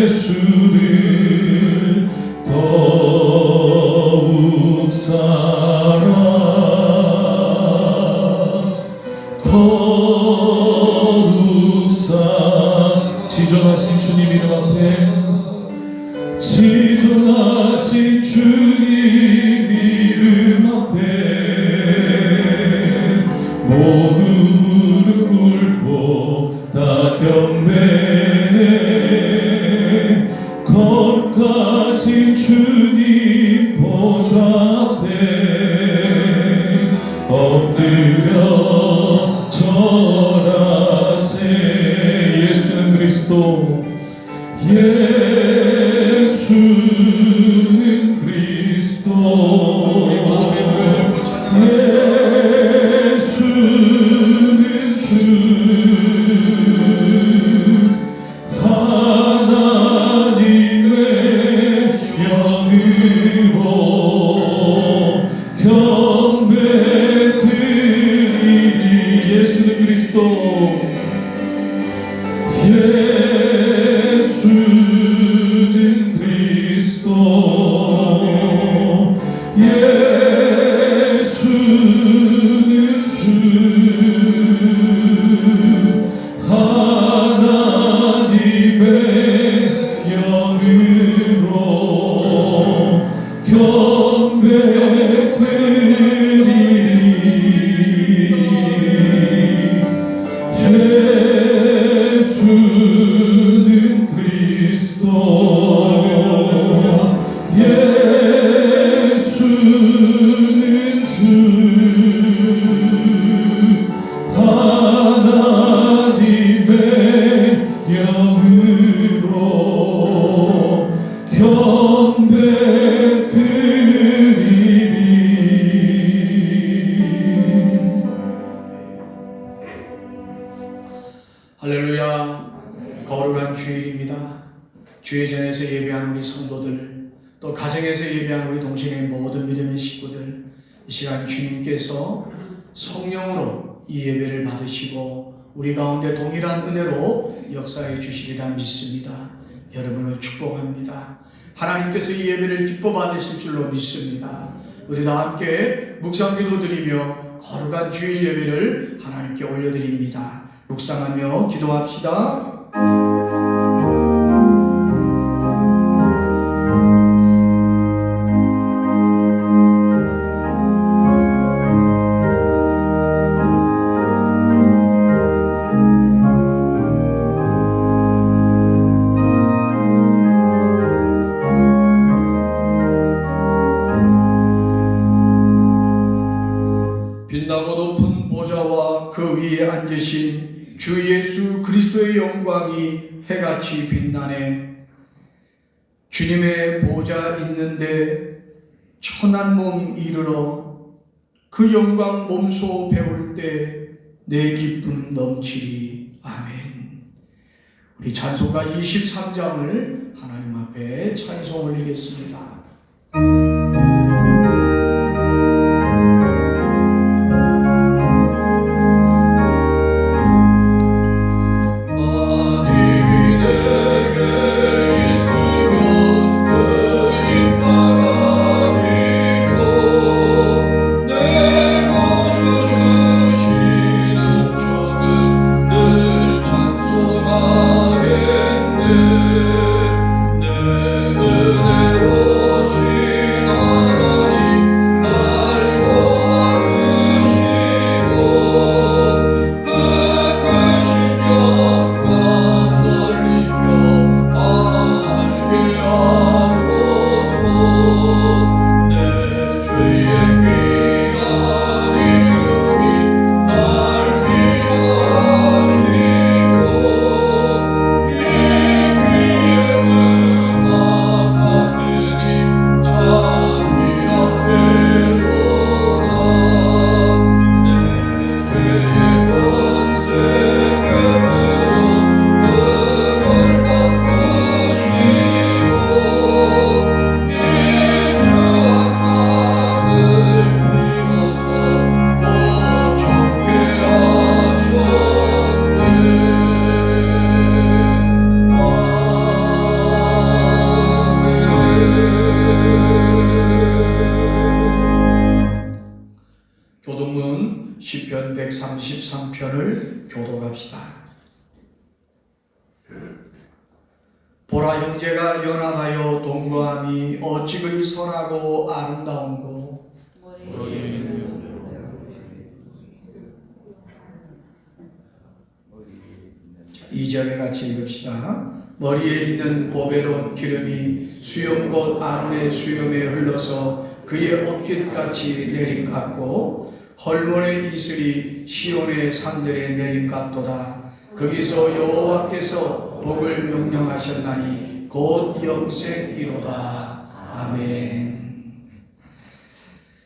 예수를 더욱 사랑 더욱 사랑 지존하신 주님 이름 앞에 지존하신 주님 이름 앞에 모두 무릎 꿇고 다 경배해 거룩하신 주님 보좌 앞에 엎드려 절하세. 예수는 그리스도 예수는 그리스도 예수는 주 하나님의 영으로 경배드리리. 예수는 그리스도 예수는 그리스도 예수는 주 하나님의 영으로 경배드리리. 예수는 그리스도 예수는 주 하나님의 영으로 경배드리리. 할렐루야. 거룩한 주일입니다. 주의 전에서 예배한 우리 성도들, 또 가정에서 예배한 우리 동시의 모든 믿음의 식구들, 이 시간 주님께서 성령으로 이 예배를 받으시고 우리 가운데 동일한 은혜로 역사해 주시리라 믿습니다. 여러분을 축복합니다. 하나님께서 이 예배를 기뻐 받으실 줄로 믿습니다. 우리 다 함께 묵상기도 드리며 거룩한 주일 예배를 하나님께 올려드립니다. 묵상하며 기도합시다. 빛나고 높은 보좌와 그 위에 앉으신 주 예수 그리스도의 영광이 해같이 빛나네. 주님의 보좌 있는데 천한 몸 이르러 그 영광 몸소 배울 때 내 기쁨 넘치리. 아멘. 우리 찬송가 23장을 하나님 앞에 찬송 올리겠습니다. 내 은혜로 233편을 교독합시다. 보라, 형제가 연합하여 동거함이 어찌 그리 선하고 아름다운고. 2절을 같이 읽읍시다. 머리에 있는 보배로운 기름이 수염 곧 아론의 수염에 흘러서 그의 옷깃같이 내림 같고 헐몬의 이슬이 시온의 산들에 내림 같도다. 거기서 여호와께서 복을 명령하셨나니 곧 영생이로다. 아멘.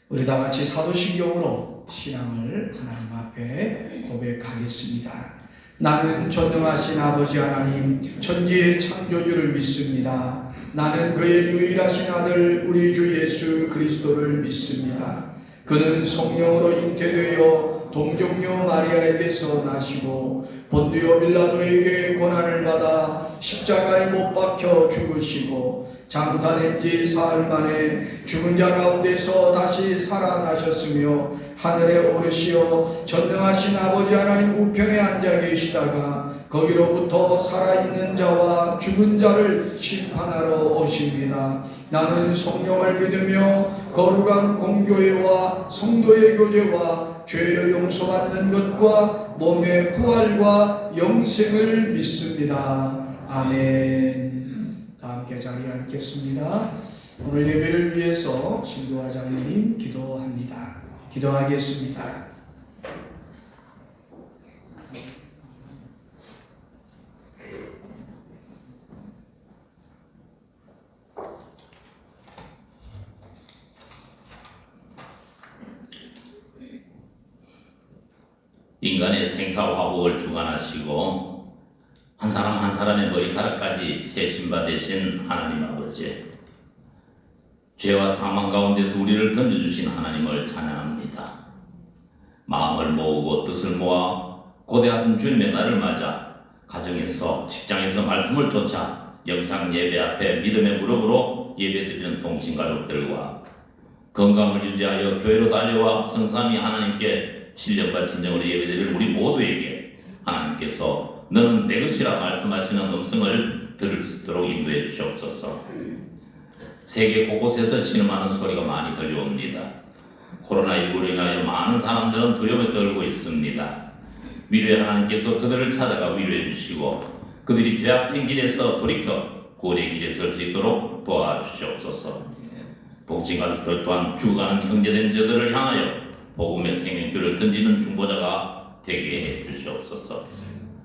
우리 다 같이 사도신경으로 신앙을 하나님 앞에 고백하겠습니다. 나는 전능하신 아버지 하나님 천지의 창조주를 믿습니다. 나는 그의 유일하신 아들 우리 주 예수 그리스도를 믿습니다. 그는 성령으로 잉태되어 동정녀 마리아에게서 나시고 본디오 빌라도에게 고난을 받아 십자가에 못 박혀 죽으시고 장사된 지 사흘 만에 죽은 자 가운데서 다시 살아나셨으며 하늘에 오르시어 전능하신 아버지 하나님 우편에 앉아 계시다가 거기로부터 살아있는 자와 죽은 자를 심판하러 오십니다. 나는 성령을 믿으며 거룩한 공교회와 성도의 교제와 죄를 용서받는 것과 몸의 부활과 영생을 믿습니다. 아멘. 다 함께 자리에 앉겠습니다. 오늘 예배를 위해서 신도와 장로님 기도합니다. 기도하겠습니다. 인간의 생사화복을 주관하시고 한 사람 한 사람의 머리카락까지 세신 바 되신 하나님 아버지, 죄와 사망 가운데서 우리를 건져주신 하나님을 찬양합니다. 마음을 모으고 뜻을 모아 고대하던 주님의 날을 맞아 가정에서 직장에서 말씀을 쫓아 영상 예배 앞에 믿음의 무릎으로 예배드리는 동신가족들과 건강을 유지하여 교회로 달려와 성삼위 하나님께 신령과 진정으로 예배드릴 우리 모두에게 하나님께서 너는 내 것이라 말씀하시는 음성을 들을 수 있도록 인도해 주시옵소서. 세계 곳곳에서 신음하는 소리가 많이 들려옵니다. 코로나19로 인하여 많은 사람들은 두려움에 떨고 있습니다. 위로의 하나님께서 그들을 찾아가 위로해 주시고 그들이 죄악된 길에서 돌이켜 구원의 길에 설 수 있도록 도와주시옵소서. 복진 가족들 또한 죽어가는 형제된 저들을 향하여 복음의 생명줄을 던지는 중보자가 되게 해 주시옵소서.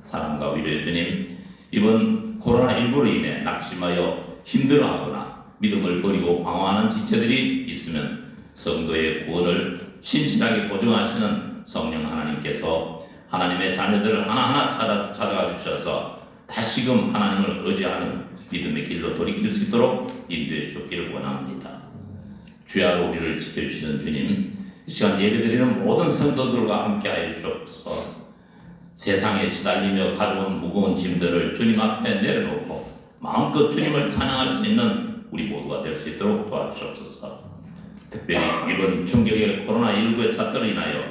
사랑과 위로의 주님, 이번 코로나19로 인해 낙심하여 힘들어하거나 믿음을 버리고 방황하는 지체들이 있으면 성도의 구원을 신실하게 보증하시는 성령 하나님께서 하나님의 자녀들을 하나하나 찾아가 주셔서 다시금 하나님을 의지하는 믿음의 길로 돌이킬 수 있도록 인도해 주시기를 원합니다. 주야로 우리를 지켜주시는 주님, 이 시간 예배드리는 모든 성도들과 함께하여 주옵소서. 세상에 시달리며 가져온 무거운 짐들을 주님 앞에 내려놓고 마음껏 주님을 찬양할 수 있는 우리 모두가 될 수 있도록 도와주옵소서. 특별히 이번 충격의 코로나19의 사태로 인하여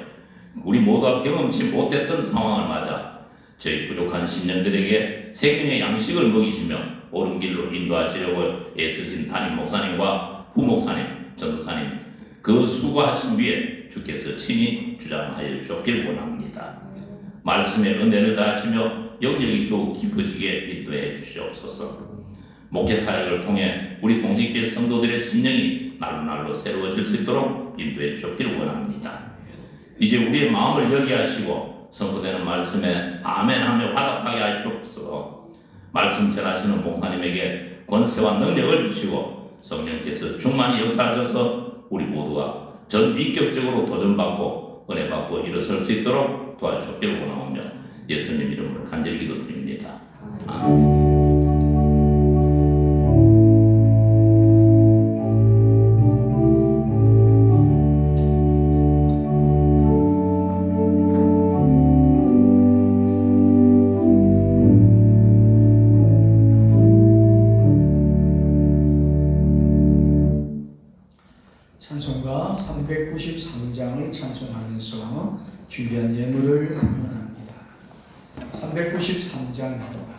우리 모두가 경험치 못했던 상황을 맞아 저희 부족한 심령들에게 생명의 양식을 먹이시며 옳은 길로 인도하시려고 애쓰신 담임 목사님과 부목사님, 전도사님, 그 수고하신 위에 주께서 친히 주장하여 주셨길 원합니다. 말씀의 은혜를 다하시며 영역이 더욱 깊어지게 인도해 주시옵소서. 목회 사역을 통해 우리 동직교회 성도들의 심령이 날로 새로워질 수 있도록 인도해 주셨기를 원합니다. 이제 우리의 마음을 열게 하시고 선포되는 말씀에 아멘하며 화답하게 하시옵소서. 말씀 전하시는 목사님에게 권세와 능력을 주시고 성령께서 충만히 역사하셔서 우리 모두가 전 인격적으로 도전받고 은혜받고 일어설 수 있도록 도와주셨기를 원하오며 예수님 이름으로 간절히 기도드립니다. 아멘. 찬송가 393장을 찬송하면서 준비한 예물을 헌합니다. 393장입니다.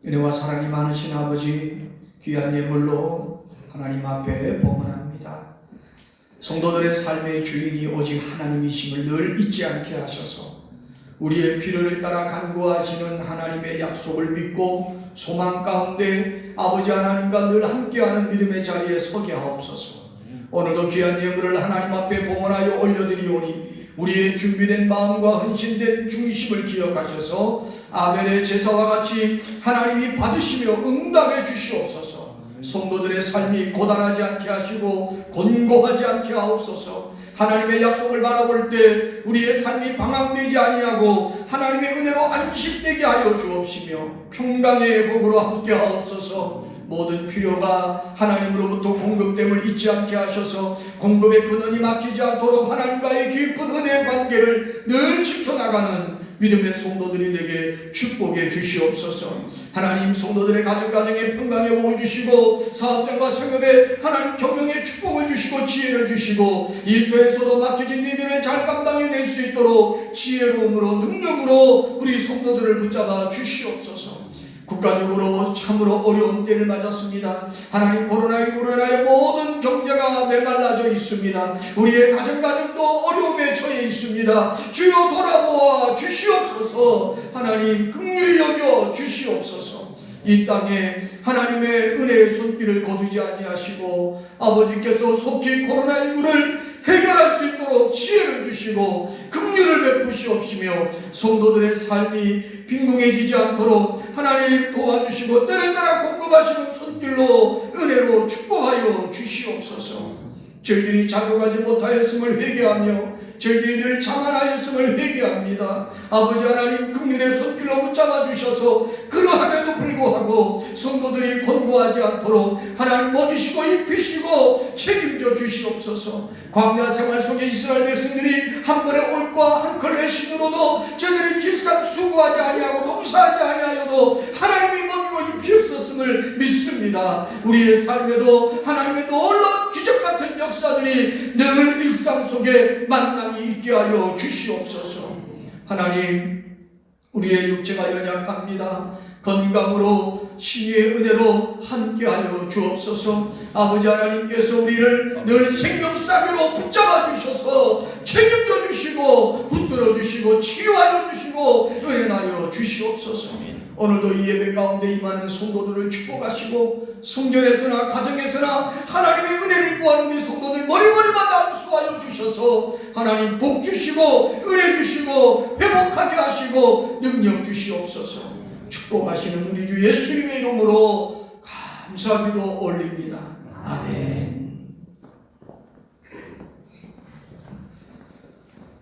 은혜와 사랑이 많으신 아버지, 귀한 예물로 하나님 앞에 봉헌합니다. 성도들의 삶의 주인이 오직 하나님이심을 늘 잊지 않게 하셔서 우리의 필요를 따라 간구하시는 하나님의 약속을 믿고 소망 가운데 아버지 하나님과 늘 함께하는 믿음의 자리에 서게 하옵소서. 오늘도 귀한 예물을 하나님 앞에 봉헌하여 올려드리오니 우리의 준비된 마음과 헌신된 중심을 기억하셔서 아벨의 제사와 같이 하나님이 받으시며 응답해 주시옵소서. 성도들의 삶이 고단하지 않게 하시고 곤고하지 않게 하옵소서. 하나님의 약속을 바라볼 때 우리의 삶이 방황되지 아니하고 하나님의 은혜로 안식되게 하여 주옵시며 평강의 복으로 함께 하옵소서. 모든 필요가 하나님으로부터 공급됨을 잊지 않게 하셔서 공급의 근원이 막히지 않도록 하나님과의 깊은 은혜의 관계를 늘 지켜나가는 믿음의 성도들이 되게 축복해 주시옵소서. 하나님, 성도들의 가정에 평강의 복을 주시고 사업장과 생업에 하나님 경영의 축복을 주시고 지혜를 주시고 일터에서도 맡겨진 일들을 잘 감당해낼 수 있도록 지혜로움으로 능력으로 우리 성도들을 붙잡아 주시옵소서. 국가적으로 참으로 어려운 때를 맞았습니다. 하나님, 코로나19로 인하여 모든 경제가 메말라져 있습니다. 우리의 가정도 어려움에 처해 있습니다. 주여 돌아보아 주시옵소서. 하나님, 긍휼히 여겨 주시옵소서. 이 땅에 하나님의 은혜의 손길을 거두지 아니하시고 아버지께서 속히 코로나19를 해결할 수 있도록 지혜를 주시고 긍휼을 베푸시옵시며 성도들의 삶이 빈궁해지지 않도록 하나님 도와주시고 때를 따라 공급하시는 손길로 은혜로 축복하여 주시옵소서. 저희들이 자족하지 못하였음을 회개하며 저희들이 늘 자만하였음을 회개합니다. 아버지 하나님, 긍휼의 손길로 붙잡아 주셔서 그러함에도 불구하고 성도들이 곤고하지 않도록 하나님 먹이시고 입히시고 책임져 주시옵소서. 광야 생활 속에 이스라엘 백성들이 한 번의 올과 한 컬레 신으로도 저들이 길상 수고하지 아니하고 농사하지 아니하여도 하나님이 먹이고 입히셨음을 믿습니다. 우리의 삶에도 하나님의 놀라운 기적 같은 역사들이 늘 일상 속에 만남이 있게 하여 주시옵소서. 하나님, 우리의 육체가 연약합니다. 건강으로 신의 은혜로 함께하여 주옵소서. 아버지 하나님께서 우리를 늘 생명싸개로 붙잡아 주셔서 책임져 주시고 붙들어 주시고 치유하여 주시고 은혜하여 주시옵소서. 오늘도 이 예배 가운데 임하는 성도들을 축복하시고 성전에서나 가정에서나 하나님의 은혜를 구하는 우리 성도들 머리마다 안수하여 주셔서 하나님 복 주시고 은혜 주시고 회복하게 하시고 능력 주시옵소서. 축복하시는 우리 주 예수님의 이름으로 감사기도 올립니다. 아멘.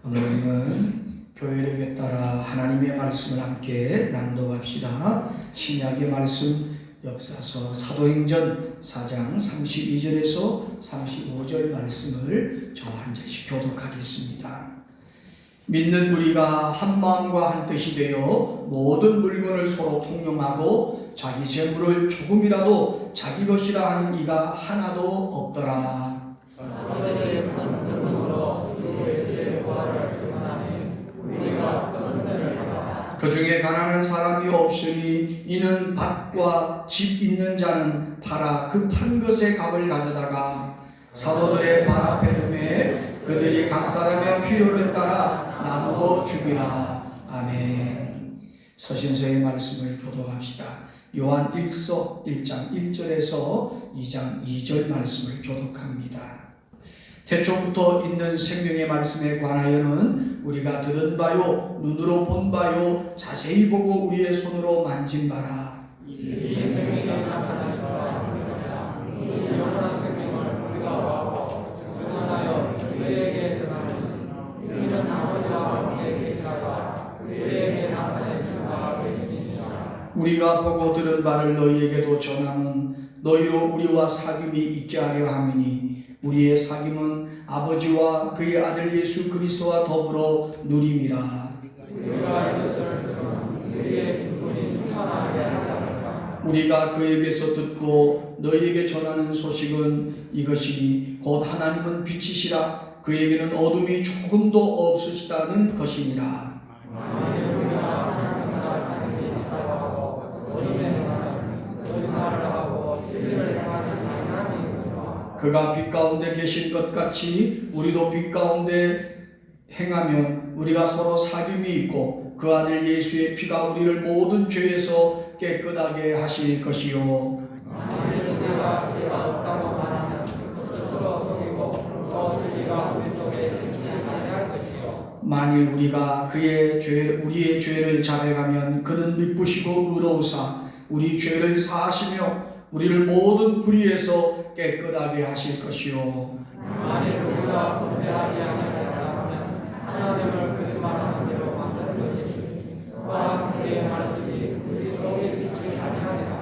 오늘 우리는 교회력에 따라 하나님의 말씀을 함께 낭독합시다. 신약의 말씀 역사서 사도행전 4장 32절에서 35절 말씀을 저 한 절씩 교독하겠습니다. 믿는 우리가 한 마음과 한 뜻이 되어 모든 물건을 서로 통용하고 자기 재물을 조금이라도 자기 것이라 하는 이가 하나도 없더라. 그 중에 가난한 사람이 없으니 이는 밭과 집 있는 자는 팔아 그 판 것의 값을 가져다가 사도들의 발 앞에 두매 그들이 각 사람의 필요를 따라 나누어 주기라. 아멘. 서신서의 말씀을 교독합시다. 요한 1서 1장 1절에서 2장 2절 말씀을 교독합니다. 태초부터 있는 생명의 말씀에 관하여는 우리가 들은 바요 눈으로 본 바요 자세히 보고 우리의 손으로 만진 바라. 이 생명이 나타나서 이 영원한 생명을 우리가 보고 전하여 그에게 전하니 이는 아버지와 함께 계시다가 그에게 나타내신 바가 계시니라. 우리가 보고 들은 바를 너희에게도 전하는 너희로 우리와 사귐이 있게 하려 함이니 우리의 사귐은 아버지와 그의 아들 예수 그리스도와 더불어 누림이라. 우리가 그에게서 듣고 너희에게 전하는 소식은 이것이니 곧 하나님은 빛이시라 그에게는 어둠이 조금도 없으시다는 것이니라. 그가 빛 가운데 계신 것 같이 우리도 빛 가운데 행하면 우리가 서로 사귐이 있고 그 아들 예수의 피가 우리를 모든 죄에서 깨끗하게 하실 것이요. 만일 우리가 우리의 죄를 자백하면 그는 미쁘시고 의로우사 우리 죄를 사하시며 우리를 모든 불의에서 깨끗하게 하실 것이요. 만일 우리가 범죄하지 아니하면 하나님을 거짓말하는 대로 만드는 것이니 또한 그의 말씀이 우리 속에 비치지 아니하리라.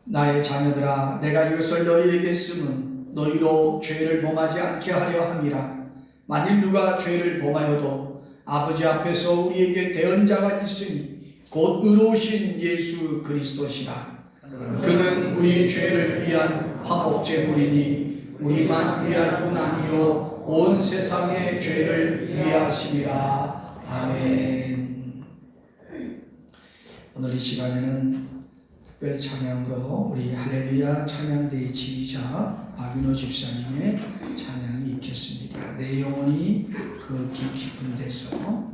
나의 자녀들아 내가 이것을 너희에게 쓰면 너희로 죄를 범하지 않게 하려 함이라. 만일 누가 죄를 범하여도 아버지 앞에서 우리에게 대언자가 있으니 곧 의로우신 예수 그리스도시라. 그는 우리 죄를 위한 화목제물이니 우리만 위할 뿐 아니요 온 세상의 죄를 위하심이라. 아멘. 오늘 이 시간에는 특별 찬양으로 우리 할렐루야 찬양대의 지휘자 박윤호 집사님의 찬양이 있겠습니다. 내 영혼이 그 깊은 데서.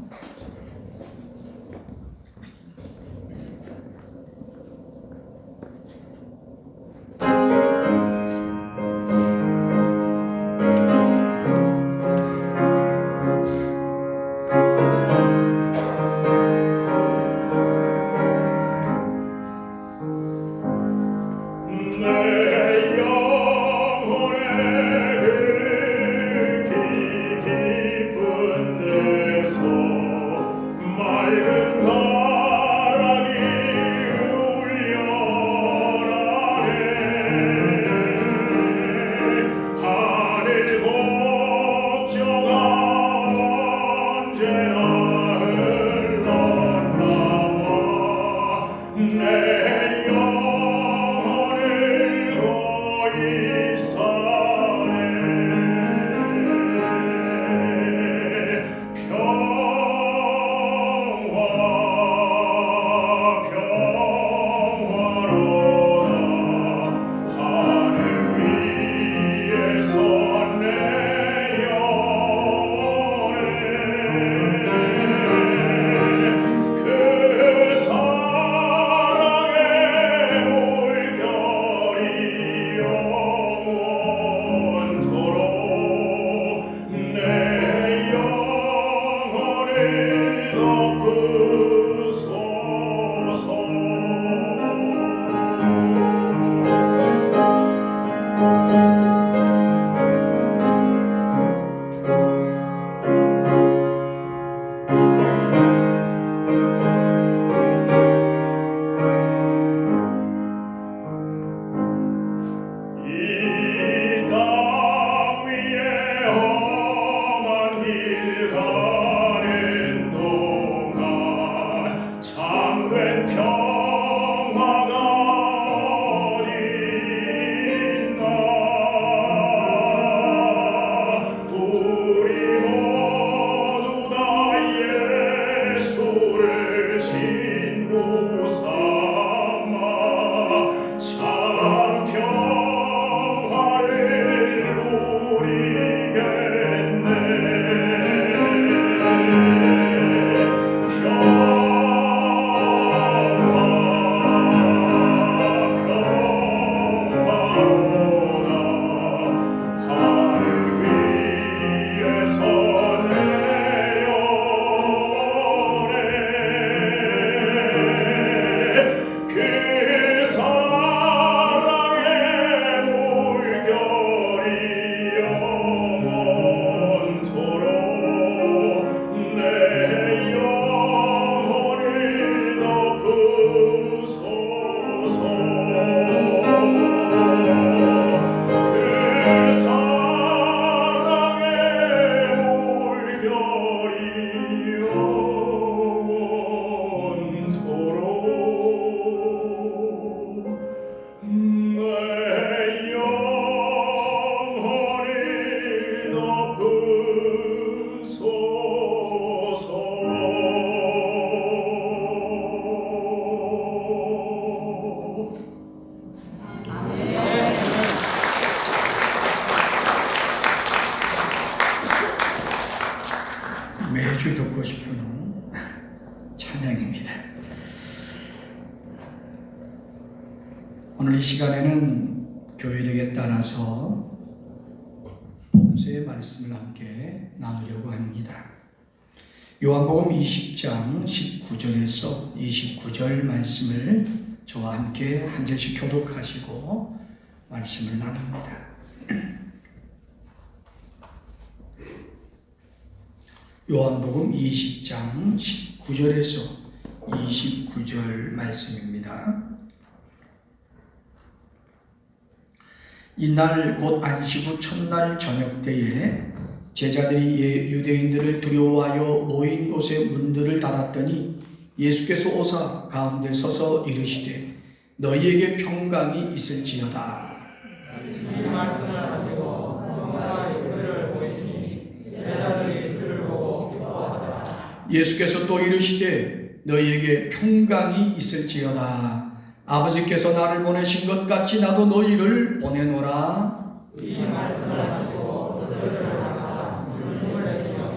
매주 듣고 싶은 찬양입니다. 오늘 이 시간에는 교회력에 따라서 봉쇄의 말씀을 함께 나누려고 합니다. 요한복음 20장 19절에서 29절 말씀을 저와 함께 한 절씩 교독하시고 말씀을 나눕니다. 요한복음 20장 19절에서 29절 말씀입니다. 이날 곧 안식 후 첫날 저녁 때에 제자들이 유대인들을 두려워하여 모인 곳의 문들을 닫았더니 예수께서 오사 가운데 서서 이르시되 너희에게 평강이 있을지어다. 이 말씀을 하시고 성과 이를 보이시니 제자들이 주를 보고 기뻐하더라. 예수께서 또 이르시되 너희에게 평강이 있을지어다. 아버지께서 나를 보내신 것 같이 나도 너희를 보내노라. 이 말씀을 하시고 너희를 향하사 눈을 내시며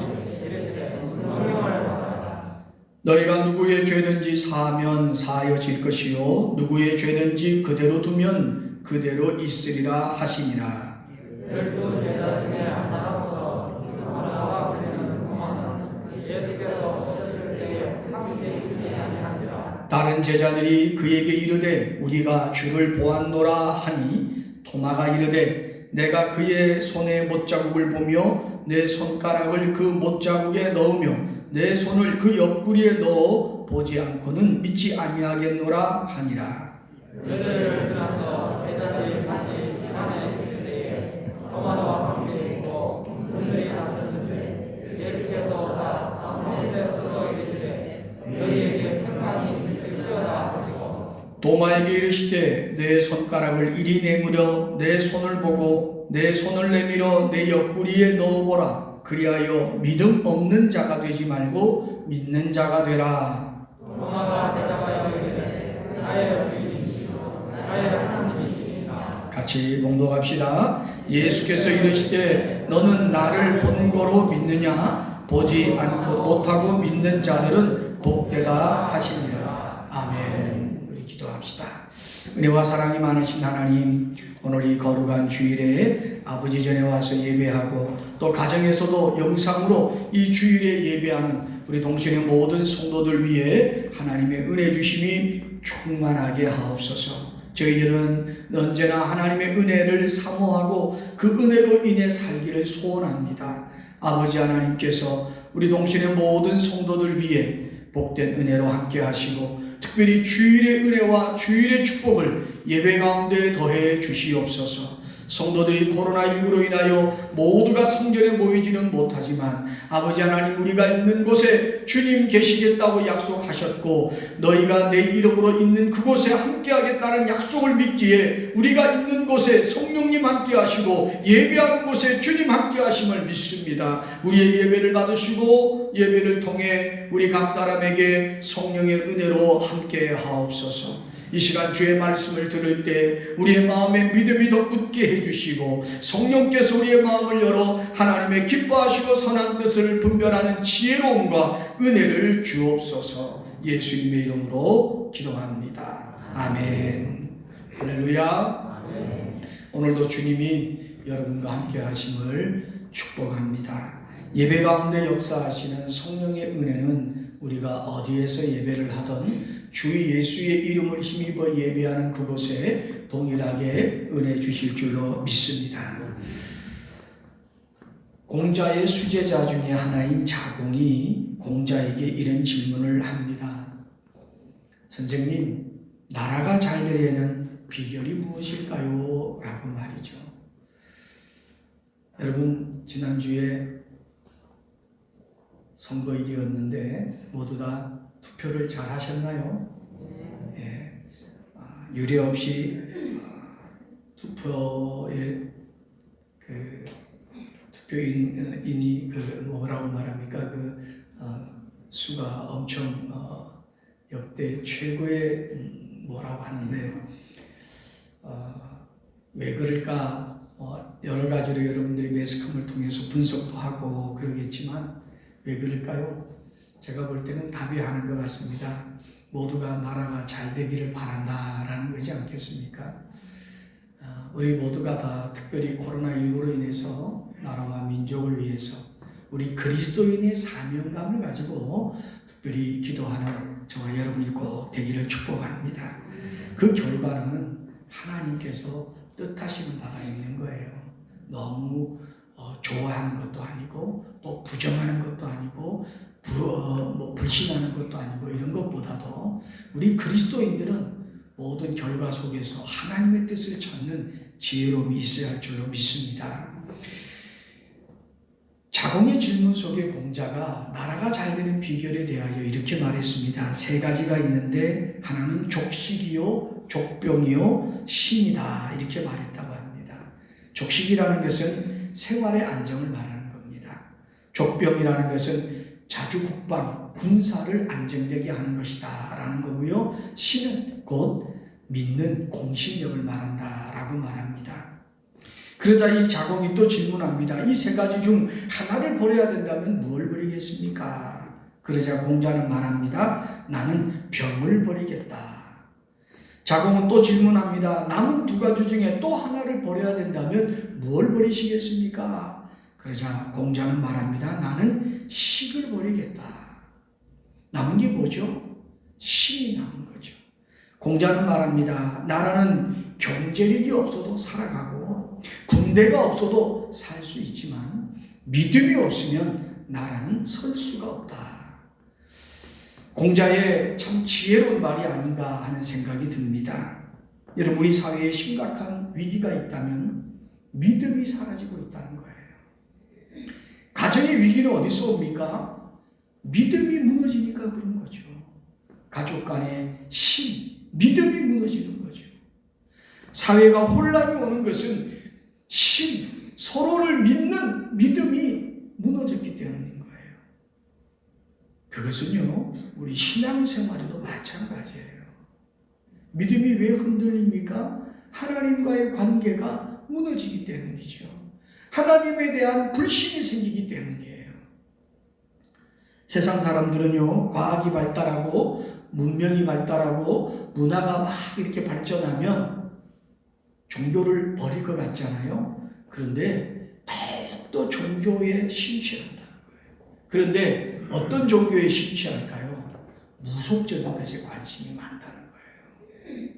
이르시되 성령을 받아라. 너희가 누구의 죄든지 사하면 사하여질 것이요 누구의 죄든지 그대로 두면 그대로 있으리라 하시니라. 열두 제자 중에 하나로서 바나바가 불리는 도마는 예수께서 오셨을 때에 함께 있지 아니하니라. 다른 제자들이 그에게 이르되 우리가 주를 보았노라 하니 토마가 이르되 내가 그의 손에 못자국을 보며 내 손가락을 그 못자국에 넣으며 내 손을 그 옆구리에 넣어 보지 않고는 믿지 아니하겠노라 하니라. 열흘을 지나서 제자들이 다시 시간에 있을 때에 토마도 함께 있고 문들이 닫혔을 때 예수께서 오사 가운데 서서 이르시되 너희에게 평강이 있을지어다 하시고 도마에게 이르시되 내 손가락을 이리 내밀어 내 손을 보고 내 손을 내밀어 내 옆구리에 넣어보라. 그리하여 믿음 없는 자가 되지 말고 믿는 자가 되라. 도마가 대답하여 이르되 나의 주인이시오 나의 하나님이시니라. 같이 봉독합시다. 예수께서 이르시되 너는 나를 본 거로 믿느냐? 보지 않고 못하고 믿는 자들은 복되다 하시니라. 아멘. 우리 기도합시다. 은혜와 사랑이 많으신 하나님, 오늘 이 거룩한 주일에 아버지 전에 와서 예배하고 또 가정에서도 영상으로 이 주일에 예배하는 우리 동시의 모든 성도들 위해 하나님의 은혜 주심이 충만하게 하옵소서. 저희들은 언제나 하나님의 은혜를 사모하고 그 은혜로 인해 살기를 소원합니다. 아버지 하나님께서 우리 동시의 모든 성도들 위해 복된 은혜로 함께 하시고 특별히 주일의 은혜와 주일의 축복을 예배 가운데 더해 주시옵소서. 성도들이 코로나19로 인하여 모두가 성전에 모이지는 못하지만 아버지 하나님, 우리가 있는 곳에 주님 계시겠다고 약속하셨고 너희가 내 이름으로 있는 그곳에 함께하겠다는 약속을 믿기에 우리가 있는 곳에 성령님 함께하시고 예배하는 곳에 주님 함께하심을 믿습니다. 우리의 예배를 받으시고 예배를 통해 우리 각 사람에게 성령의 은혜로 함께하옵소서. 이 시간 주의 말씀을 들을 때 우리의 마음에 믿음이 더 굳게 해주시고 성령께서 우리의 마음을 열어 하나님의 기뻐하시고 선한 뜻을 분별하는 지혜로움과 은혜를 주옵소서. 예수님의 이름으로 기도합니다. 아멘. 할렐루야. 오늘도 주님이 여러분과 함께 하심을 축복합니다. 예배 가운데 역사하시는 성령의 은혜는 우리가 어디에서 예배를 하던 주 예수의 이름을 힘입어 예배하는 그곳에 동일하게 은혜 주실 줄로 믿습니다. 공자의 수제자 중에 하나인 자공이 공자에게 이런 질문을 합니다. 선생님, 나라가 잘 되려는 비결이 무엇일까요? 라고 말이죠. 여러분, 지난주에 선거일이었는데 모두 다 투표를 잘 하셨나요? 예. 유례 없이 투표에 그 투표인이 뭐라고 말합니까? 수가 엄청 역대 최고의 뭐라고 하는데 왜 그럴까? 여러 가지로 여러분들이 매스컴을 통해서 분석도 하고 그러겠지만 왜 그럴까요? 제가 볼 때는 답이 하는 것 같습니다. 모두가 나라가 잘 되기를 바란다라는 거지 않겠습니까? 우리 모두가 다 특별히 코로나19로 인해서 나라와 민족을 위해서 우리 그리스도인의 사명감을 가지고 특별히 기도하는 저와 여러분이 꼭 되기를 축복합니다. 그 결과는 하나님께서 뜻하시는 바가 있는 거예요. 너무 좋아하는 것도 아니고 또 부정하는 것도 아니고 불신하는 것도 아니고 이런 것보다도 우리 그리스도인들은 모든 결과 속에서 하나님의 뜻을 찾는 지혜로움이 있어야 할 줄로 믿습니다. 자공의 질문 속에 공자가 나라가 잘 되는 비결에 대하여 이렇게 말했습니다. 세 가지가 있는데 하나는 족식이요, 족병이요, 신이다 이렇게 말했다고 합니다. 족식이라는 것은 생활의 안정을 말하는 겁니다. 족병이라는 것은 자주국방, 군사를 안정되게 하는 것이다 라는 거고요. 신은 곧 믿는 공신력을 말한다라고 말합니다. 그러자 이 자공이 또 질문합니다. 이 세 가지 중 하나를 버려야 된다면 무엇을 버리겠습니까? 그러자 공자는 말합니다. 나는 병을 버리겠다. 자공은 또 질문합니다. 남은 두 가지 중에 또 하나를 버려야 된다면 무엇을 버리시겠습니까? 그러자 공자는 말합니다. 나는 식을 버리겠다. 남은 게 뭐죠? 신이 남은 거죠. 공자는 말합니다. 나라는 경제력이 없어도 살아가고 군대가 없어도 살 수 있지만 믿음이 없으면 나라는 설 수가 없다. 공자의 참 지혜로운 말이 아닌가 하는 생각이 듭니다. 여러분, 우리 사회에 심각한 위기가 있다면 믿음이 사라지고 있다는 거예요. 가정의 위기는 어디서 옵니까? 믿음이 무너지니까 그런 거죠. 가족 간의 믿음이 무너지는 거죠. 사회가 혼란이 오는 것은 서로를 믿는 믿음이 무너졌기 때문인 거예요. 그것은요, 우리 신앙생활에도 마찬가지예요. 믿음이 왜 흔들립니까? 하나님과의 관계가 무너지기 때문이죠. 하나님에 대한 불신이 생기기 때문이에요. 세상 사람들은요, 과학이 발달하고 문명이 발달하고 문화가 막 이렇게 발전하면 종교를 버릴 것 같잖아요. 그런데 더욱더 종교에 심취한다는 거예요. 그런데 어떤 종교에 심취할까요? 무속적인 것에 관심이 많다는 거예요.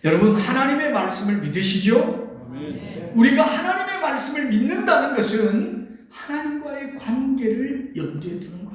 여러분, 하나님의 말씀을 믿으시죠? 우리가 하나님의 말씀을 믿는다는 것은 하나님과의 관계를 염두에 두는 거예요.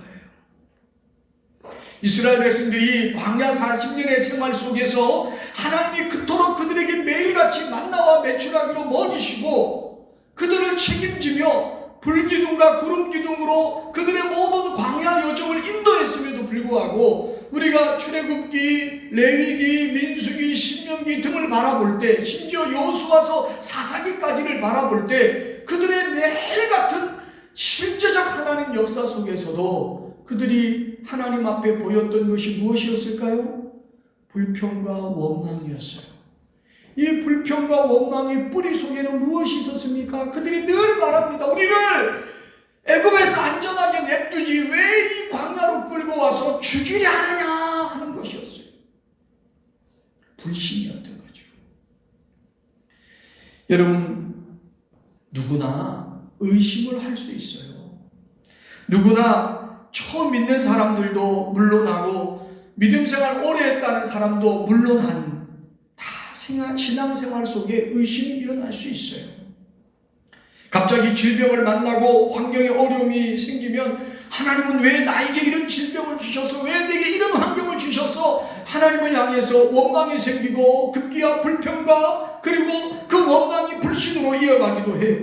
이스라엘 백성들이 광야 40년의 생활 속에서 하나님이 그토록 그들에게 매일같이 만나와 메추라기로 먹이시고 그들을 책임지며 불기둥과 구름기둥으로 그들의 모든 광야 여정을 인도했음에도 불구하고 우리가 출애굽기, 레위기, 민수기, 신명기 등을 바라볼 때, 심지어 여호수아서 사사기까지를 바라볼 때 그들의 매일같은 실제적 하나님 역사 속에서도 그들이 하나님 앞에 보였던 것이 무엇이었을까요? 불평과 원망이었어요. 이 불평과 원망의 뿌리 속에는 무엇이 있었습니까? 그들이 늘 말합니다. 우리를 애굽에서 안전하게 냅두지 왜 이 광야로 끌고 와서 죽이려 하느냐 하는 것이었어요. 불신이었던 거죠. 여러분, 누구나 의심을 할 수 있어요. 누구나 처음 믿는 사람들도 물론하고 믿음 생활 오래 했다는 사람도 물론한 신앙생활 속에 의심이 일어날 수 있어요. 갑자기 질병을 만나고 환경에 어려움이 생기면 하나님은 왜 나에게 이런 질병을 주셔서, 왜 내게 이런 환경을 주셔서 하나님을 향해서 원망이 생기고 급기야 불평과 그리고 그 원망이 불신으로 이어가기도 해요.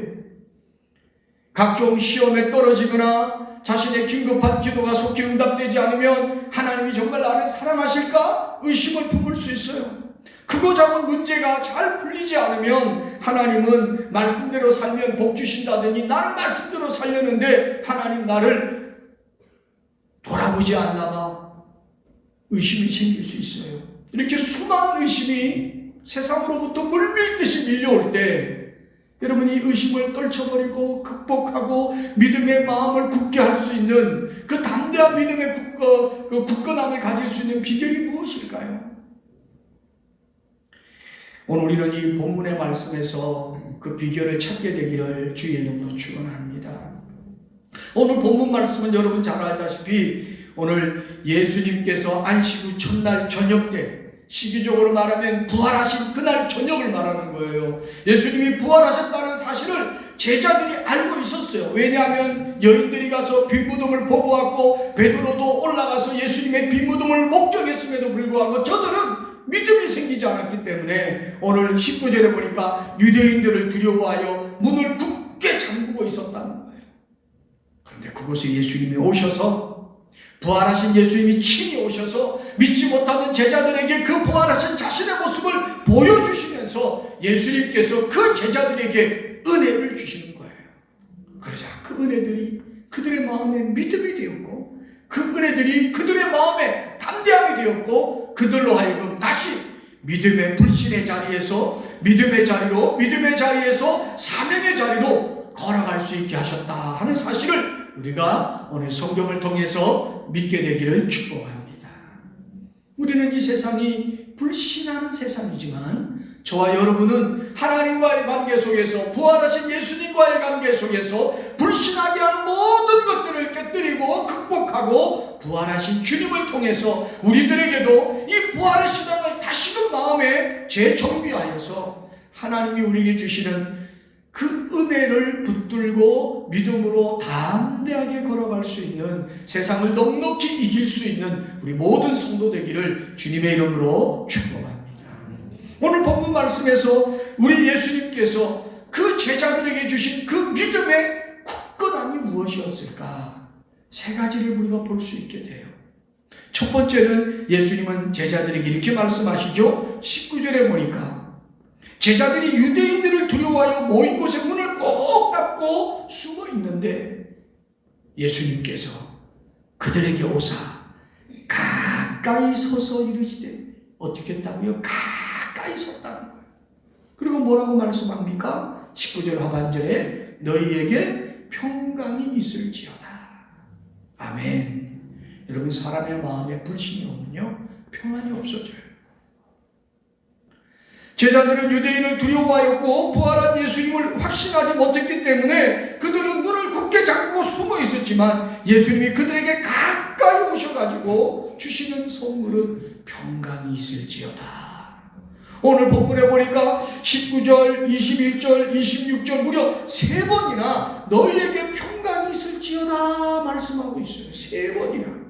각종 시험에 떨어지거나 자신의 긴급한 기도가 속히 응답되지 않으면 하나님이 정말 나를 사랑하실까 의심을 품을 수 있어요. 크고 작은 문제가 잘 풀리지 않으면 하나님은 말씀대로 살면 복 주신다더니 나는 말씀대로 살렸는데 하나님 나를 돌아보지 않나 봐 의심이 생길 수 있어요. 이렇게 수많은 의심이 세상으로부터 물밀듯이 밀려올 때 여러분, 이 의심을 떨쳐버리고 극복하고 믿음의 마음을 굳게 할 수 있는 그 담대한 믿음의 굳건함을 가질 수 있는 비결이 무엇일까요? 오늘 우리는 이 본문의 말씀에서 그 비결을 찾게 되기를 주의 이름으로 축원합니다. 오늘 본문 말씀은 여러분 잘 알다시피 오늘 예수님께서 안식 후 첫날 저녁 때, 시기적으로 말하면 부활하신 그날 저녁을 말하는 거예요. 예수님이 부활하셨다는 사실을 제자들이 알고 있었어요. 왜냐하면 여인들이 가서 빈 무덤을 보고 왔고 베드로도 올라가서 예수님의 빈 무덤을 목격했음에도 불구하고 저들은 믿음이 생기지 않았기 때문에 오늘 19절에 보니까 유대인들을 두려워하여 문을 굳게 잠그고 있었다는 거예요. 그런데 그곳에 예수님이 오셔서, 부활하신 예수님이 친히 오셔서 믿지 못하는 제자들에게 그 부활하신 자신의 모습을 보여주시면서 예수님께서 그 제자들에게 은혜를 주시는 거예요. 그러자 그 은혜들이 그들의 마음에 믿음이 되었고 그 은혜들이 그들의 마음에 담대함이 되었고 그들로 하여금 다시 믿음의 불신의 자리에서 믿음의 자리에서 사명의 자리로 걸어갈 수 있게 하셨다 하는 사실을 우리가 오늘 성경을 통해서 믿게 되기를 축복합니다. 우리는 이 세상이 불신하는 세상이지만 저와 여러분은 하나님과의 관계 속에서 부활하신 예수님과의 관계 속에서 불신하게 하는 모든 것들을 깨뜨리고 극복하고 부활하신 주님을 통해서 우리들에게도 이 부활의 신앙을 다시금 마음에 재정비하여서 하나님이 우리에게 주시는 그 은혜를 붙들고 믿음으로 담대하게 걸어갈 수 있는, 세상을 넉넉히 이길 수 있는 우리 모든 성도 되기를 주님의 이름으로 축복합니다. 오늘 본문 말씀에서 우리 예수님께서 그 제자들에게 주신 그 믿음의 굳건함이 무엇이었을까? 세 가지를 우리가 볼 수 있게 돼요. 첫 번째는 예수님은 제자들에게 이렇게 말씀하시죠. 19절에 보니까 제자들이 유대인들을 두려워하여 모인 곳에 문을 꼭 닫고 숨어 있는데 예수님께서 그들에게 오사 가까이 서서 이르시되, 어떻게 했다고요? 가까이 섰다는 거예요. 그리고 뭐라고 말씀합니까? 19절 하반절에 너희에게 평강이 있을지어다. 아멘. 여러분, 사람의 마음에 불신이 오면요 평안이 없어져요. 제자들은 유대인을 두려워하였고 부활한 예수님을 확신하지 못했기 때문에 그들은 눈을 굳게 잡고 숨어 있었지만 예수님이 그들에게 가까이 오셔가지고 주시는 선물은 평강이 있을지어다. 오늘 본문에 보니까 19절, 21절, 26절 무려 3번이나 너희에게 평강이 있을지어다 말씀하고 있어요. 3번이나.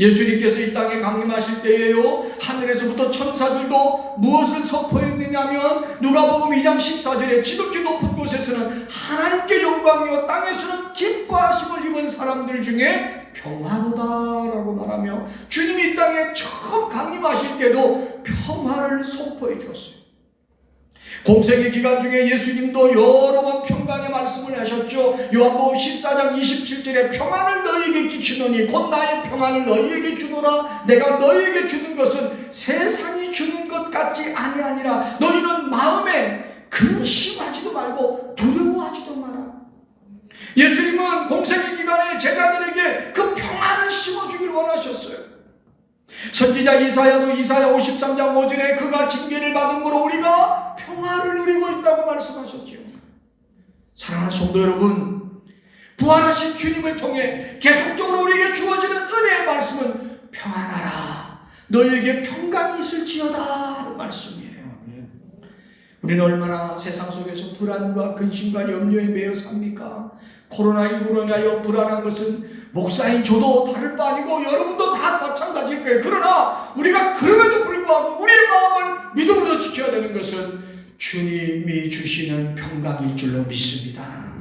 예수님께서 이 땅에 강림하실 때에요, 하늘에서부터 천사들도 무엇을 선포했느냐면 누가복음 2장 14절에 지극히 높은 곳에서는 하나님께 영광이요 땅에서는 기뻐하심을 입은 사람들 중에 평화로다라고 말하며 주님이 이 땅에 처음 강림하실 때도 평화를 선포해 주었어요. 공생의 기간 중에 예수님도 여러 번 평강의 말씀을 하셨죠. 요한복음 14장 27절에 평안을 너희에게 끼치노니 곧 나의 평안을 너희에게 주노라. 내가 너희에게 주는 것은 세상이 주는 것 같지 아니하니라. 너희는 마음에 근심하지도 말고 두려워하지도 마라. 예수님은 공생의 기간에 제자들에게 그 평안을 심어주길 원하셨어요. 선지자 이사야도 이사야 53장 5절에 그가 징계를 받음으로 우리가 평화를 누리고 있다고 말씀하셨죠. 사랑하는 성도 여러분, 부활하신 주님을 통해 계속적으로 우리에게 주어지는 은혜의 말씀은 평안하라, 너희에게 평강이 있을지어다 하는 말씀이에요. 우리는 얼마나 세상 속에서 불안과 근심과 염려에 매여 삽니까? 코로나19로 인하여 불안한 것은 목사인 저도 다를 바 아니고 여러분도 다 마찬가지일 거예요. 그러나 우리가 그럼에도 불구하고 우리의 마음을 믿음으로 지켜야 되는 것은 주님이 주시는 평강일 줄로 믿습니다.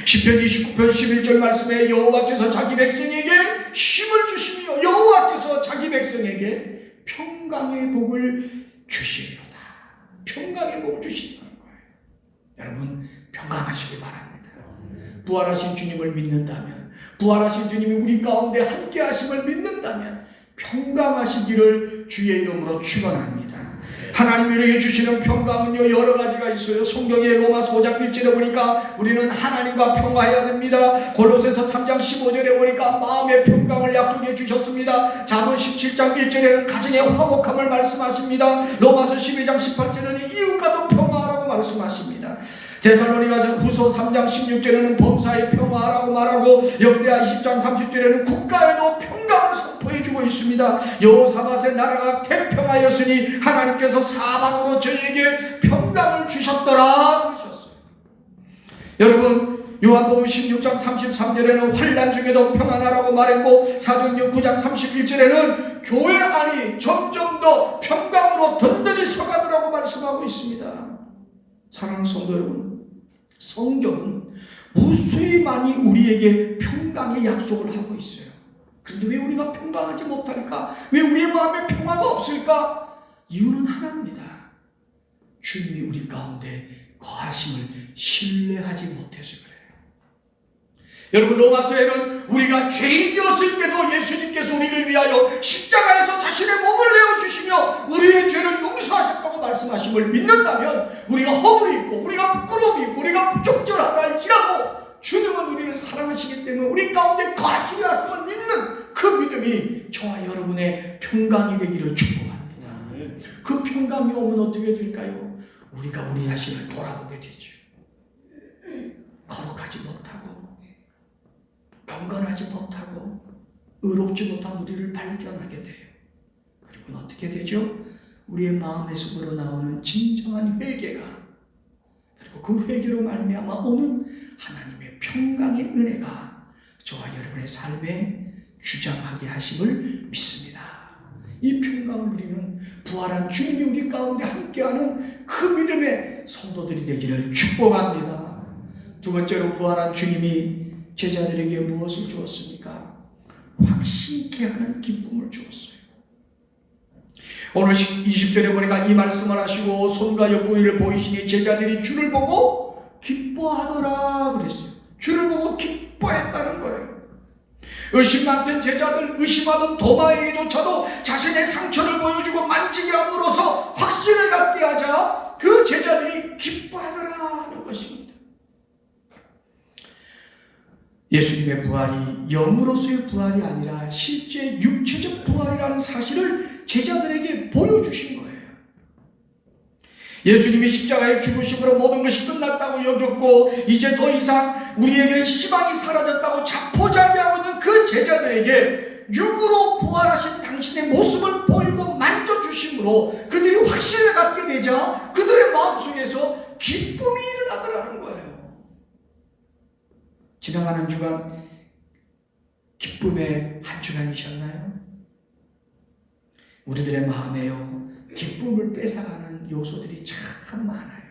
시편 29편 11절 말씀에 여호와께서 자기 백성에게 힘을 주시며 여호와께서 자기 백성에게 평강의 복을 주시리로다. 평강의 복을 주신다는 거예요. 여러분, 평강하시기 바랍니다. 부활하신 주님을 믿는다면, 부활하신 주님이 우리 가운데 함께 하심을 믿는다면 평강하시기를 주의 이름으로 축원합니다. 하나님이 우리에게 주시는 평강은요 여러 가지가 있어요. 성경의 로마서 5장 1절에 보니까 우리는 하나님과 평화해야 됩니다. 골로새서 3장 15절에 보니까 마음의 평강을 약속해 주셨습니다. 잠언 17장 1절에는 가정의 화목함을 말씀하십니다. 로마서 12장 18절에는 이웃과도 평화하라고 말씀하십니다. 데살로니가전 후서 3장 16절에는 범사의 평화라고 말하고 역대하 20장 30절에는 국가에도 평강을 선포해주고 있습니다. 여호사밧의 나라가 태평하였으니 하나님께서 사방으로 저희에게 평강을 주셨더라 그러셨어요. 여러분, 요한복음 16장 33절에는 환난 중에도 평안하라고 말했고 사도행전 9장 31절에는 교회 안이 점점 더 평강으로 든든히 서가더라고 말씀하고 있습니다. 사랑하는 성도 여러분, 성경은 무수히 많이 우리에게 평강의 약속을 하고 있어요. 그런데 왜 우리가 평강하지 못할까? 왜 우리의 마음에 평화가 없을까? 이유는 하나입니다. 주님이 우리 가운데 거하심을 신뢰하지 못해서 그래요. 여러분, 로마서에는 우리가 죄인이었을 때도 예수님께서 우리를 위하여 십자가에서 자신의 몸을 내어주시며 우리의 죄를 용서하셨다고 말씀하심을 믿는다면, 우리가 허물이 있고 우리가 부끄러움이 있고 우리가 부적절하다 할지라도 주님은 우리를 사랑하시기 때문에 우리 가운데 거하시려 하심을 믿는 그 믿음이 저와 여러분의 평강이 되기를 축복합니다. 그 평강이 오면 어떻게 될까요? 우리가 우리 자신을 돌아보게 되죠. 거룩하지 못하고 경건하지 못하고 의롭지 못한 우리를 발견하게 돼요. 그리고 어떻게 되죠? 우리의 마음에서 우러나오는 진정한 회개가, 그리고 그 회개로 말미암아 오는 하나님의 평강의 은혜가 저와 여러분의 삶에 주장하게 하심을 믿습니다. 이 평강을 누리는 부활한 주님이 우리 가운데 함께하는 그 믿음의 성도들이 되기를 축복합니다. 두 번째로, 부활한 주님이 제자들에게 무엇을 주었습니까? 확신케 하는 기쁨을 주었어요. 오늘 20절에 보니까 이 말씀을 하시고 손과 옆구리를 보이시니 제자들이 주를 보고 기뻐하더라 그랬어요. 주를 보고 기뻐했다는 거예요. 의심 많던 제자들, 의심하던 도마에게조차도 자신의 상처를 보여주고 만지게 함으로써 확신을 갖게 하자 그 제자들이 기뻐하더라 하는 것입니다. 예수님의 부활이 영으로서의 부활이 아니라 실제 육체적 부활이라는 사실을 제자들에게 보여주신 거예요. 예수님이 십자가에 죽으심으로 모든 것이 끝났다고 여겼고 이제 더 이상 우리에게는 희망이 사라졌다고 자포자기하고 있는 그 제자들에게 육으로 부활하신 당신의 모습을 보이고 만져주심으로 그들이 확신을 갖게 되자 그들의 마음속에서 기쁨이 일어나더라는 거예요. 지나가는 주간 기쁨의 한 주간이셨나요? 우리들의 마음에요, 기쁨을 뺏어가는 요소들이 참 많아요.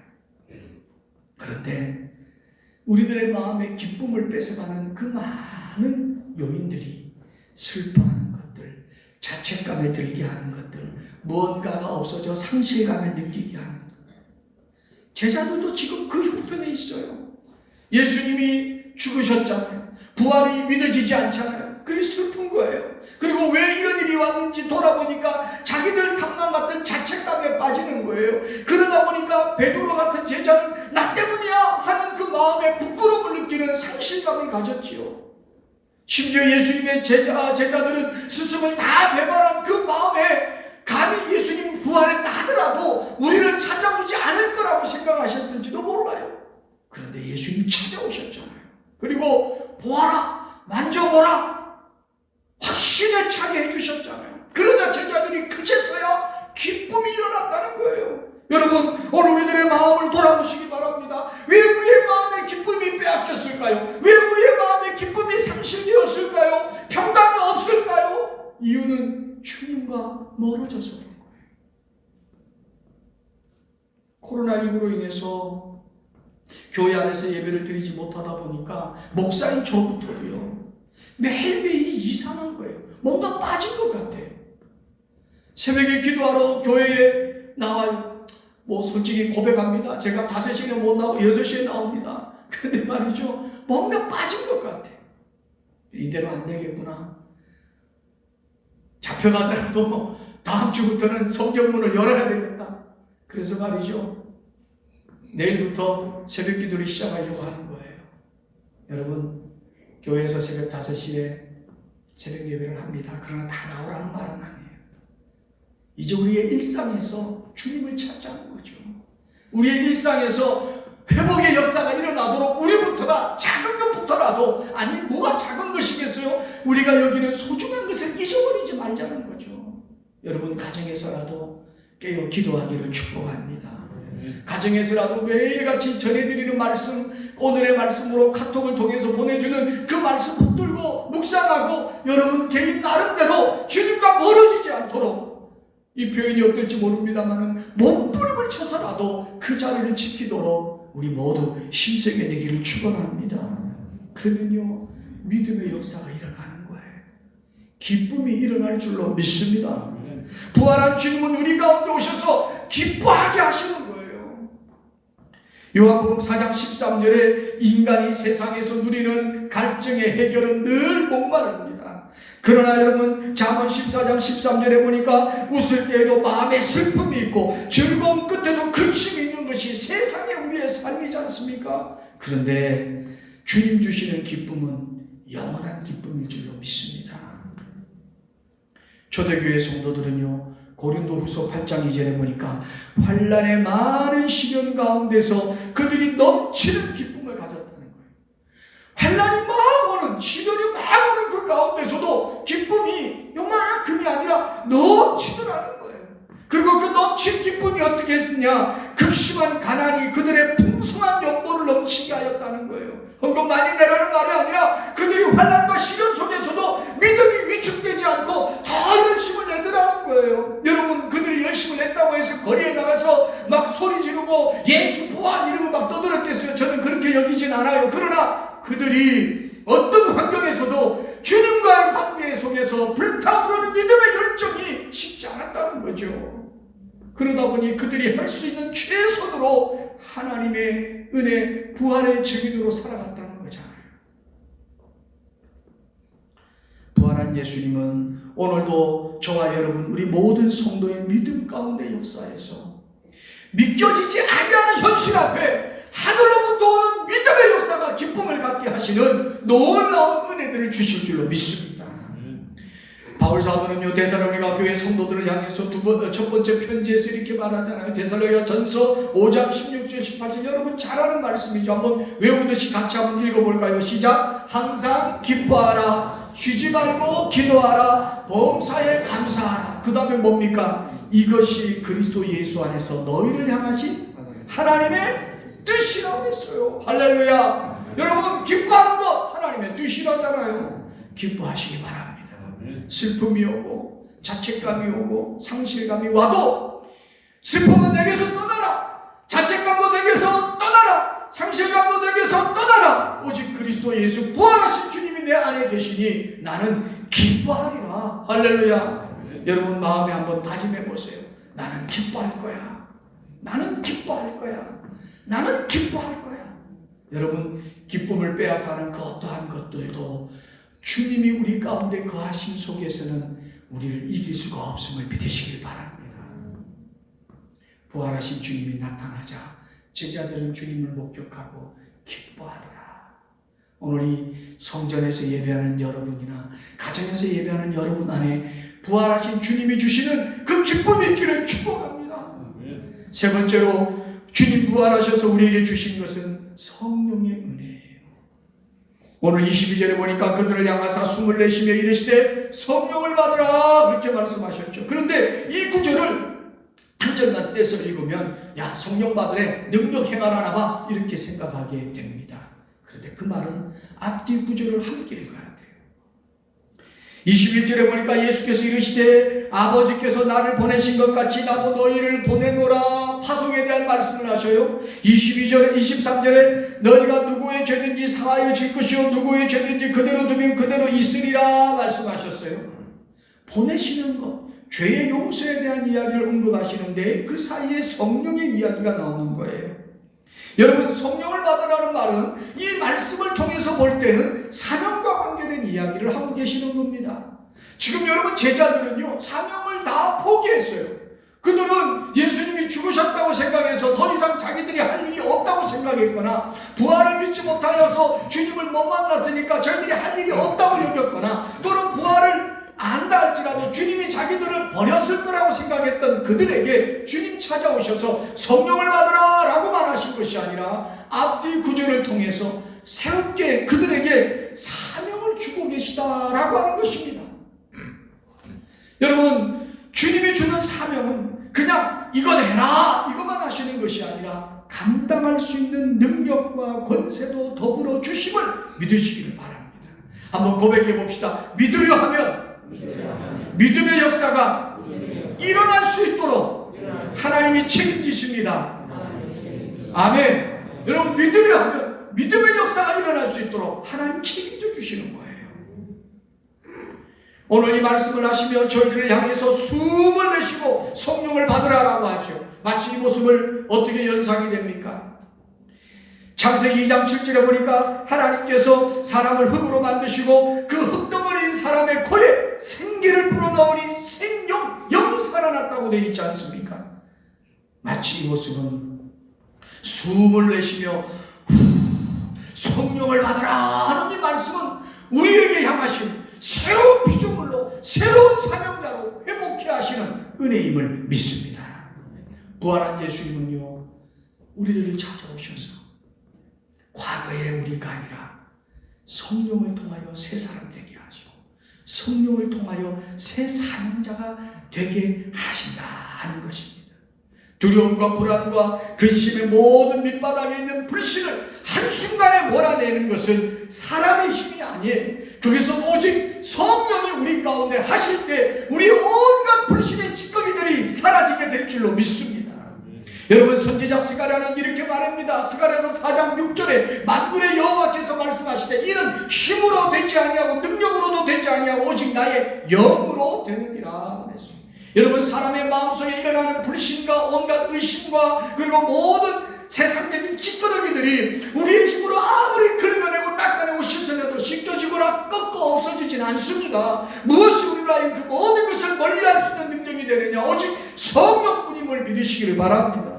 그런데 우리들의 마음에 기쁨을 뺏어가는 그 많은 요인들이 슬퍼하는 것들, 자책감에 들게 하는 것들, 무언가가 없어져 상실감에 느끼게 하는 것들. 제자들도 지금 그 형편에 있어요. 예수님이 죽으셨잖아요. 부활이 믿어지지 않잖아요. 그게 슬픈 거예요. 그리고 왜 이런 일이 왔는지 돌아보니까 자기들 탐망 같은 자책감에 빠지는 거예요. 그러다 보니까 베드로 같은 제자는 나 때문이야 하는 그 마음에 부끄러움을 느끼는 상실감을 가졌지요. 심지어 예수님의 제자들은 스승을 다 배반한 그 마음에 감히 예수님 부활했다 하더라도 우리를 찾아오지 않을 거라고 생각하셨을지도 몰라요. 그런데 예수님이 찾아오셨잖아요. 그리고 보아라, 만져보라, 확신에 차게 해주셨잖아요. 그러자 제자들이 그제서야 기쁨이 일어났다는 거예요. 여러분, 오늘 우리들의 마음을 돌아보시기 바랍니다. 왜 우리의 마음에 기쁨이 빼앗겼을까요? 왜 우리의 마음에 기쁨이 상실되었을까요? 평강이 없을까요? 이유는 주님과 멀어져서 그런 거예요. 코로나19로 인해서 교회 안에서 예배를 드리지 못하다 보니까 목사인 저부터도요, 매일매일이 이상한 거예요. 뭔가 빠진 것 같아요. 새벽에 기도하러 교회에 나와요. 솔직히 고백합니다. 제가 5시에 못 나오고 6시에 나옵니다. 그런데 말이죠, 뭔가 빠진 것 같아요. 이대로 안 되겠구나. 잡혀가더라도 다음 주부터는 성경문을 열어야 되겠다. 그래서 말이죠, 내일부터 새벽 기도를 시작하려고 하는 거예요. 여러분, 교회에서 새벽 5시에 새벽 예배를 합니다. 그러나 다 나오라는 말은 아니에요. 이제 우리의 일상에서 주님을 찾자는 거죠. 우리의 일상에서 회복의 역사가 일어나도록 우리부터가 작은 것부터라도, 아니 뭐가 작은 것이겠어요? 우리가 여기는 소중한 것을 잊어버리지 말자는 거죠. 여러분, 가정에서라도 깨어 기도하기를 축복합니다. 가정에서라도 매일같이 전해드리는 말씀, 오늘의 말씀으로 카톡을 통해서 보내주는 그 말씀 붙들고 묵상하고 여러분 개인 나름대로 주님과 멀어지지 않도록, 이 표현이 어떨지 모릅니다만 몸부림을 쳐서라도 그 자리를 지키도록 우리 모두 힘쓰게 되기를 축원합니다. 그러면요, 믿음의 역사가 일어나는 거예요. 기쁨이 일어날 줄로 믿습니다. 부활한 주님은 우리 가운데 오셔서 기뻐하게 하시는 거예요. 요한복음 4장 13절에 인간이 세상에서 누리는 갈증의 해결은 늘 목마릅니다. 그러나 여러분 잠언 14장 13절에 보니까 웃을 때에도 마음에 슬픔이 있고 즐거움 끝에도 근심이 있는 것이 세상의 우리의 삶이지 않습니까? 그런데 주님 주시는 기쁨은 영원한 기쁨일 줄로 믿습니다. 초대교회 성도들은요, 고린도후서 8장 2절에 보니까 환난의 많은 시련 가운데서 그들이 넘치는 기쁨을 가졌다는 거예요. 환난이 막 오는, 시련이 막 오는 그 가운데서도 기쁨이 요만큼이 아니라 넘치더라는 거예요. 그리고 그 넘친 기쁨이 어떻게 했느냐? 극심한 가난이 그들의 풍성한 연보를 넘치게 하였다는 거예요. 헌금 많이 내라는 말이 아니라 그들이 환난과 시련 속에서도 믿음이 위축되지 않고 더 열심을 내더라는 거예요. 여러분, 그들이 열심을 냈다고 해서 거리에 나가서 막 소리 지르고 예수 부활 이런 거 막 떠들었겠어요? 저는 그렇게 여기진 않아요. 그러나 그들이 어떤 환경에서도 주님과의 관계 속에서 불타오르는 믿음의 열정이 식지 않았다는 거죠. 그러다 보니 그들이 할 수 있는 최선으로 하나님의 은혜, 부활의 증인으로 살아갔다는 거잖아요. 부활한 예수님은 오늘도 저와 여러분, 우리 모든 성도의 믿음 가운데 역사에서 믿겨지지 아니하는 현실 앞에 하늘로부터 오는 믿음의 역사가 기쁨을 갖게 하시는 놀라운 은혜들을 주실 줄로 믿습니다. 바울 사도는요, 데살로니가 교회 성도들을 향해서 첫 번째 편지에서 이렇게 말하잖아요. 데살로니가 전서 5장 16절 18절, 여러분 잘 아는 말씀이죠. 한번 외우듯이 같이 한번 읽어볼까요? 시작. 항상 기뻐하라, 쉬지 말고 기도하라, 범사에 감사하라. 그 다음에 뭡니까? 이것이 그리스도 예수 안에서 너희를 향하신 하나님의 뜻이라고 했어요. 할렐루야. 여러분, 기뻐하는 것 하나님의 뜻이라잖아요. 기뻐하시기 바랍니다. 슬픔이 오고 자책감이 오고 상실감이 와도 슬픔은 내게서 떠나라, 자책감도 내게서 떠나라, 상실감도 내게서 떠나라. 오직 그리스도 예수 부활하신 주님이 내 안에 계시니 나는 기뻐하리라. 할렐루야. 여러분 마음에 한번 다짐해 보세요. 나는 기뻐할 거야. 나는 기뻐할 거야. 나는 기뻐할 거야. 여러분, 기쁨을 빼앗아는 그 어떠한 것들도 주님이 우리 가운데 거하심 속에서는 우리를 이길 수가 없음을 믿으시길 바랍니다. 부활하신 주님이 나타나자 제자들은 주님을 목격하고 기뻐하더라. 오늘 이 성전에서 예배하는 여러분이나 가정에서 예배하는 여러분 안에 부활하신 주님이 주시는 그 기쁨이 있기를 축복합니다. 세 번째로 주님 부활하셔서 우리에게 주신 것은 성령의 은혜예요. 오늘 22절에 보니까 그들을 향하사 숨을 내쉬며 이르시되 성령을 받으라 그렇게 말씀하셨죠. 그런데 이 구절을 한 절만 떼서 읽으면 야, 성령 받으래, 능력 행하라나 봐, 이렇게 생각하게 됩니다. 그런데 그 말은 앞뒤 구절을 함께 읽어야 돼요. 21절에 보니까 예수께서 이르시되 아버지께서 나를 보내신 것 같이 나도 너희를 보내노라, 파송에 대한 말씀을 하셔요. 22절에 23절에 너희가 누구의 죄든지 사하여 질 것이요 누구의 죄든지 그대로 두면 그대로 있으리라 말씀하셨어요. 보내시는 것, 죄의 용서에 대한 이야기를 언급하시는데 그 사이에 성령의 이야기가 나오는 거예요. 여러분, 성령을 받으라는 말은 이 말씀을 통해서 볼 때는 사명과 관계된 이야기를 하고 계시는 겁니다. 지금 여러분 제자들은요, 사명을 다 포기했어요. 그들은 예수님이 죽으셨다고 생각해서 더 이상 자기들이 할 일이 없다고 생각했거나, 부활을 믿지 못하여서 주님을 못 만났으니까 저희들이 할 일이 없다고 여겼거나, 또는 부활을 안다 할지라도 주님이 자기들을 버렸을 거라고 생각했던 그들에게 주님 찾아오셔서 성령을 받으라 라고 말하신 것이 아니라 앞뒤 구절을 통해서 새롭게 그들에게 사명을 주고 계시다라고 하는 것입니다. 여러분, 주님이 주는 사명은 그냥 이건 해라 이것만 하시는 것이 아니라 감당할 수 있는 능력과 권세도 더불어 주심을 믿으시기를 바랍니다. 한번 고백해 봅시다. 믿으려 하면 믿음의 역사가 일어날 수 있도록 하나님이 책임지십니다. 아멘. 여러분, 믿으려 하면 믿음의 역사가 일어날 수 있도록 하나님 책임져 주시는 거예요. 오늘 이 말씀을 하시며 저희들을 향해서 숨을 내쉬고 성령을 받으라라고 하죠. 마치 이 모습을 어떻게 연상이 됩니까? 창세기 2장 7절에 보니까 하나님께서 사람을 흙으로 만드시고 그 흙덩어리인 사람의 코에 생기를 불어넣으니 영이 살아났다고 되어 있지 않습니까? 마치 이 모습은 숨을 내쉬며 성령을 받아라 하는 이 말씀은 우리에게 향하신 새로운 피조물로 새로운 사명자로 회복해 하시는 은혜임을 믿습니다. 부활한 예수님은요, 우리들을 찾아오셔서 과거의 우리가 아니라 성령을 통하여 새 사람 되게 하시고 성령을 통하여 새 사명자가 되게 하신다 하는 것입니다. 두려움과 불안과 근심의 모든 밑바닥에 있는 불신을 한순간에 몰아내는 것은 사람의 힘이 아니에요. 그래서 오직 성령이 우리 가운데 하실 때 우리 온갖 불신의 찌꺼기들이 사라지게 될 줄로 믿습니다. 여러분, 선지자 스가랴는 이렇게 말합니다. 스가랴서 4장 6절에 만군의 여호와께서 말씀하시되 이는 힘으로 되지 아니하고 능력으로도 되지 아니하고 오직 나의 영으로 되느니라 그랬습니다. 여러분, 사람의 마음속에 일어나는 불신과 온갖 의심과 그리고 모든 세상적인 찌꺼기들이 우리의 힘으로 아무리 긁어내고 닦아내고 씻어내도 씻겨지거나 꺾어 없어지진 않습니다. 무엇이 우리라인 그 모든 것을 멀리할 수 있는 능력이 되느냐? 오직 성령뿐임을 믿으시기를 바랍니다.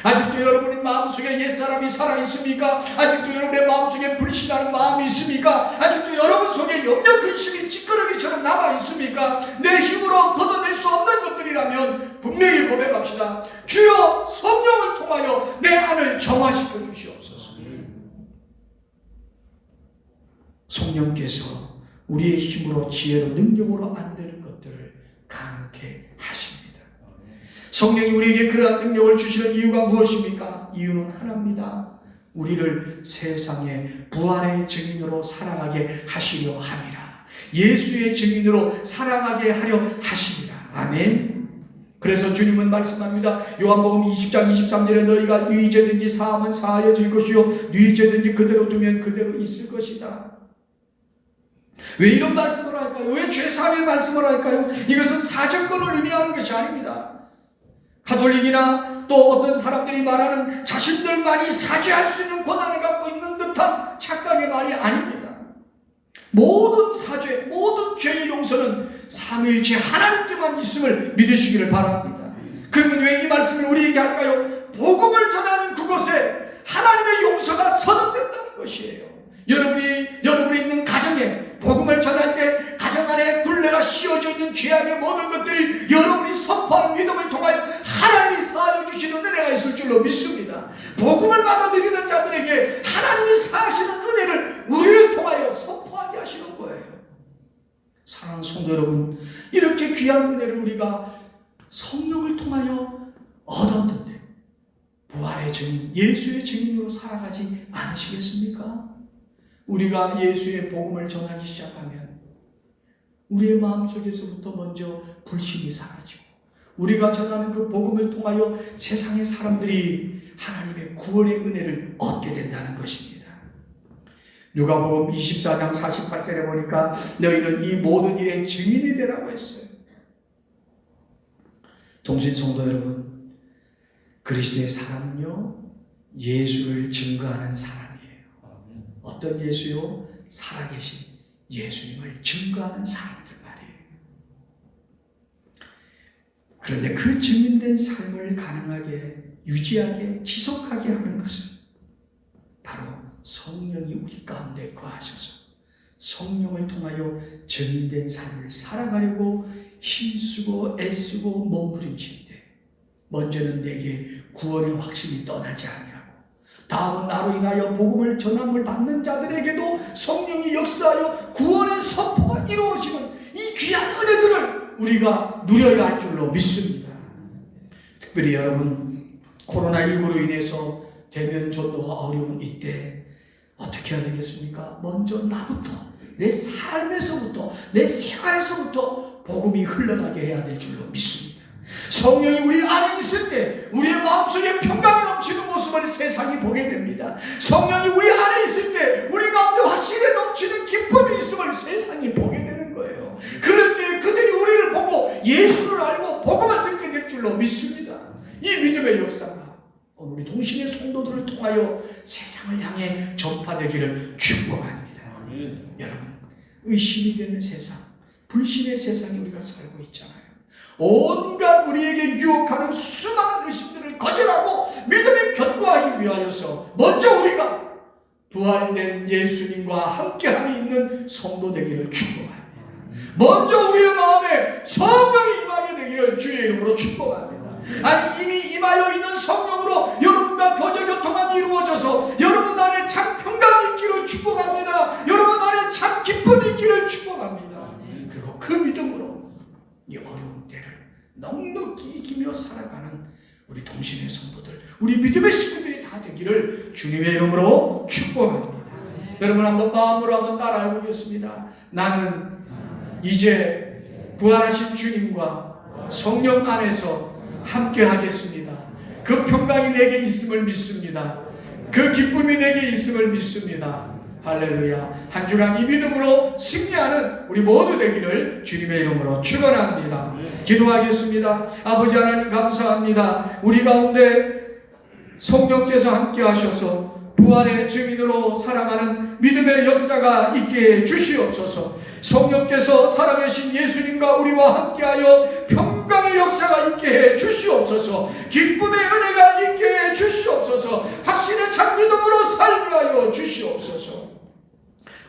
아직도 여러분의 마음속에 옛사람이 살아있습니까? 아직도 여러분의 마음속에 불신하는 마음이 있습니까? 아직도 여러분 속에 염려 근심이 찌꺼기처럼 남아있습니까? 내 힘으로 걷어낼 수 없는 것들이라면 분명히 고백합시다. 주여, 성령을 통하여 내 안을 정화시켜 주시옵소서. 성령께서 우리의 힘으로 지혜로 능력으로 안 되는 것들을 가능케 하십니다. 성령이 우리에게 그러한 능력을 주시는 이유가 무엇입니까? 이유는 하나입니다. 우리를 세상의 부활의 증인으로 살아가게 하시려 함이라. 예수의 증인으로 살아가게 하려 하십니다. 아멘. 그래서 주님은 말씀합니다. 요한복음 20장 23절에 너희가 네 죄든지 사하면 사하여질 것이요 네 죄든지 그대로 두면 그대로 있을 것이다. 왜 이런 말씀을 할까요? 왜 죄사함의 말씀을 할까요? 이것은 사정권을 의미하는 것이 아닙니다. 가톨릭이나 또 어떤 사람들이 말하는 자신들만이 사죄할 수 있는 권한을 갖고 있는 듯한 착각의 말이 아닙니다. 모든 사죄, 모든 죄의 용서는 삼위일체 하나님께만 있음을 믿으시기를 바랍니다. 그러면 왜 이 말씀을 우리에게 할까요? 복음을 전하는 그곳에 하나님의 용서가 선언된다는 것이에요. 여러분이 있는 가정에 복음을 전할 때 가정 안에 둘레가 씌워져 있는 죄악의 모든 것들이 여러분이 선포하는 믿음을 통하여 하나님이 사하여 주시는 은혜가 있을 줄로 믿습니다. 복음을 받아들이는 자들에게 하나님이 사하시는 은혜를 우리를 통하여 선포하게 하시는 거예요. 사랑하는 성도 여러분, 이렇게 귀한 은혜를 우리가 성령을 통하여 얻었는데 부활의 증인, 예수의 증인으로 살아가지 않으시겠습니까? 우리가 예수의 복음을 전하기 시작하면 우리의 마음속에서부터 먼저 불신이 사라지고 우리가 전하는 그 복음을 통하여 세상의 사람들이 하나님의 구원의 은혜를 얻게 된다는 것입니다. 누가복음 24장 48절에 보니까 너희는 이 모든 일의 증인이 되라고 했어요. 동신 성도 여러분, 그리스도의 사람은요, 예수를 증거하는 사람이에요. 어떤 예수요? 살아계신 예수님을 증거하는 사람들 말이에요. 그런데 그 증인된 삶을 가능하게, 유지하게, 지속하게 하는 것은 바로 성령이 우리 가운데 거하셔서 성령을 통하여 증인된 삶을 살아가려고 힘쓰고 애쓰고 몸부림칠 때 먼저는 내게 구원의 확신이 떠나지 아니하고 다음은 나로 인하여 복음을 전함을 받는 자들에게도 성령이 역사하여 구원의 선포가 이루어지는 이 귀한 은혜들을 우리가 누려야 할 줄로 믿습니다. 특별히 여러분, 코로나19로 인해서 대면 전도가 어려운 이때 어떻게 해야 되겠습니까? 먼저 나부터, 내 삶에서부터, 내 생활에서부터 복음이 흘러가게 해야 될 줄로 믿습니다. 성령이 우리 안에 있을 때 우리의 마음속에 평강이 넘치는 모습을 세상이 보게 됩니다. 성령이 우리 안에 있을 때 우리 가운데 확실히 넘치는 기쁨이 있음을 세상이 보게 되는 거예요. 그럴 때 그들이 우리를 보고 예수를 알고 복음을 듣게 될 줄로 믿습니다. 이 믿음의 역사가 오늘 동신의 성도들을 통하여 세상을 향해 전파되기를 축복합니다. 여러분, 의심이 되는 세상, 불신의 세상에 우리가 살고 있잖아요. 온갖 우리에게 유혹하는 수많은 의심들을 거절하고 믿음에 견고하기 위하여서 먼저 우리가 부활된 예수님과 함께함이 있는 성도 되기를 축복합니다. 먼저 우리의 마음에 성령이 임하게 되기를 주의 이름으로 축복합니다. 아니, 이미 임하여 있는 성령으로 여러분과 거저교통함이 이루어져서 여러분 안에 참 평강이 있기를 축복합니다. 여러분 안에 참 기쁨이 있기를 축복합니다. 그리고 그 믿음으로 이 어려운 때를 넉넉히 이기며 살아가는 우리 동신의 성도들, 우리 믿음의 식구들이 다 되기를 주님의 이름으로 축복합니다. 여러분 한번 마음으로 한번 따라해 보겠습니다. 나는 이제 부활하신 주님과 성령 안에서 함께 하겠습니다. 그 평강이 내게 있음을 믿습니다. 그 기쁨이 내게 있음을 믿습니다. 할렐루야. 한 주간 이 믿음으로 승리하는 우리 모두 되기를 주님의 이름으로 축원합니다. 기도하겠습니다. 아버지 하나님 감사합니다. 우리 가운데 성령께서 함께 하셔서 부활의 증인으로 살아가는 믿음의 역사가 있게 해 주시옵소서. 성령께서 살아계신 예수님과 우리와 함께하여 평강의 역사가 있게 해 주시옵소서. 기쁨의 은혜가 있게 해 주시옵소서. 확신의 참 믿음으로 살게 하여 주시옵소서.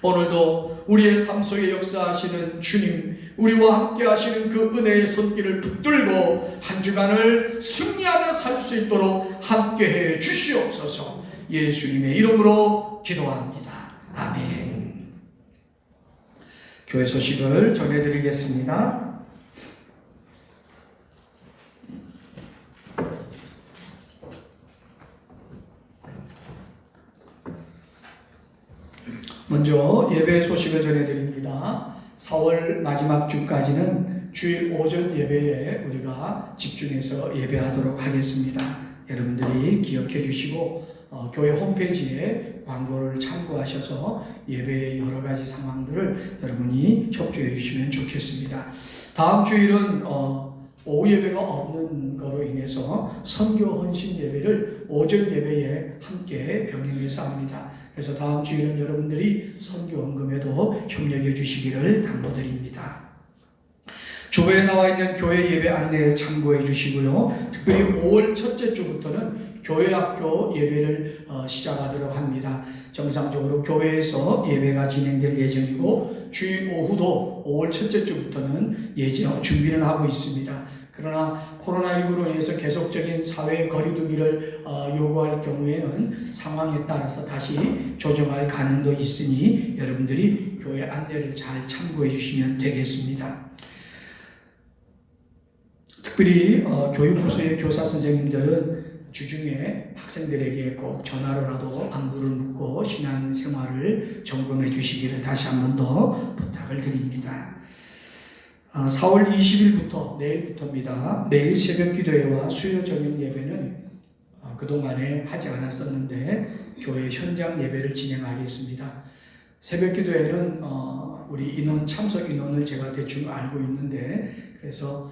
오늘도 우리의 삶 속에 역사하시는 주님, 우리와 함께 하시는 그 은혜의 손길을 붙들고 한 주간을 승리하며 살 수 있도록 함께 해 주시옵소서. 예수님의 이름으로 기도합니다. 아멘. 교회 소식을 전해드리겠습니다. 먼저 예배 소식을 전해드립니다. 4월 마지막 주까지는 주일 오전 예배에 우리가 집중해서 예배하도록 하겠습니다. 여러분들이 기억해 주시고 교회 홈페이지에 광고를 참고하셔서 예배의 여러 가지 상황들을 여러분이 협조해 주시면 좋겠습니다. 다음 주일은 오후 예배가 없는 거로 인해서 선교 헌신 예배를 오전 예배에 함께 병행해서 합니다. 그래서 다음 주일은 여러분들이 선교 헌금에도 협력해 주시기를 당부드립니다. 주보에 나와 있는 교회 예배 안내 참고해 주시고요. 특별히 5월 첫째 주부터는 교회학교 예배를 시작하도록 합니다. 정상적으로 교회에서 예배가 진행될 예정이고 주일 오후도 5월 첫째 주부터는 준비를 하고 있습니다. 그러나 코로나19로 인해서 계속적인 사회 거리두기를 요구할 경우에는 상황에 따라서 다시 조정할 가능도 있으니 여러분들이 교회 안내를 잘 참고해 주시면 되겠습니다. 특별히 교육부서의 교사 선생님들은 주중에 학생들에게 꼭 전화로라도 안부를 묻고 신앙생활을 점검해 주시기를 다시 한 번 더 부탁을 드립니다. 4월 20일부터 내일부터입니다. 내일 새벽 기도회와 수요 저녁 예배는 그동안에 하지 않았었는데 교회 현장 예배를 진행하겠습니다. 새벽 기도회는 우리 참석 인원을 제가 대충 알고 있는데 그래서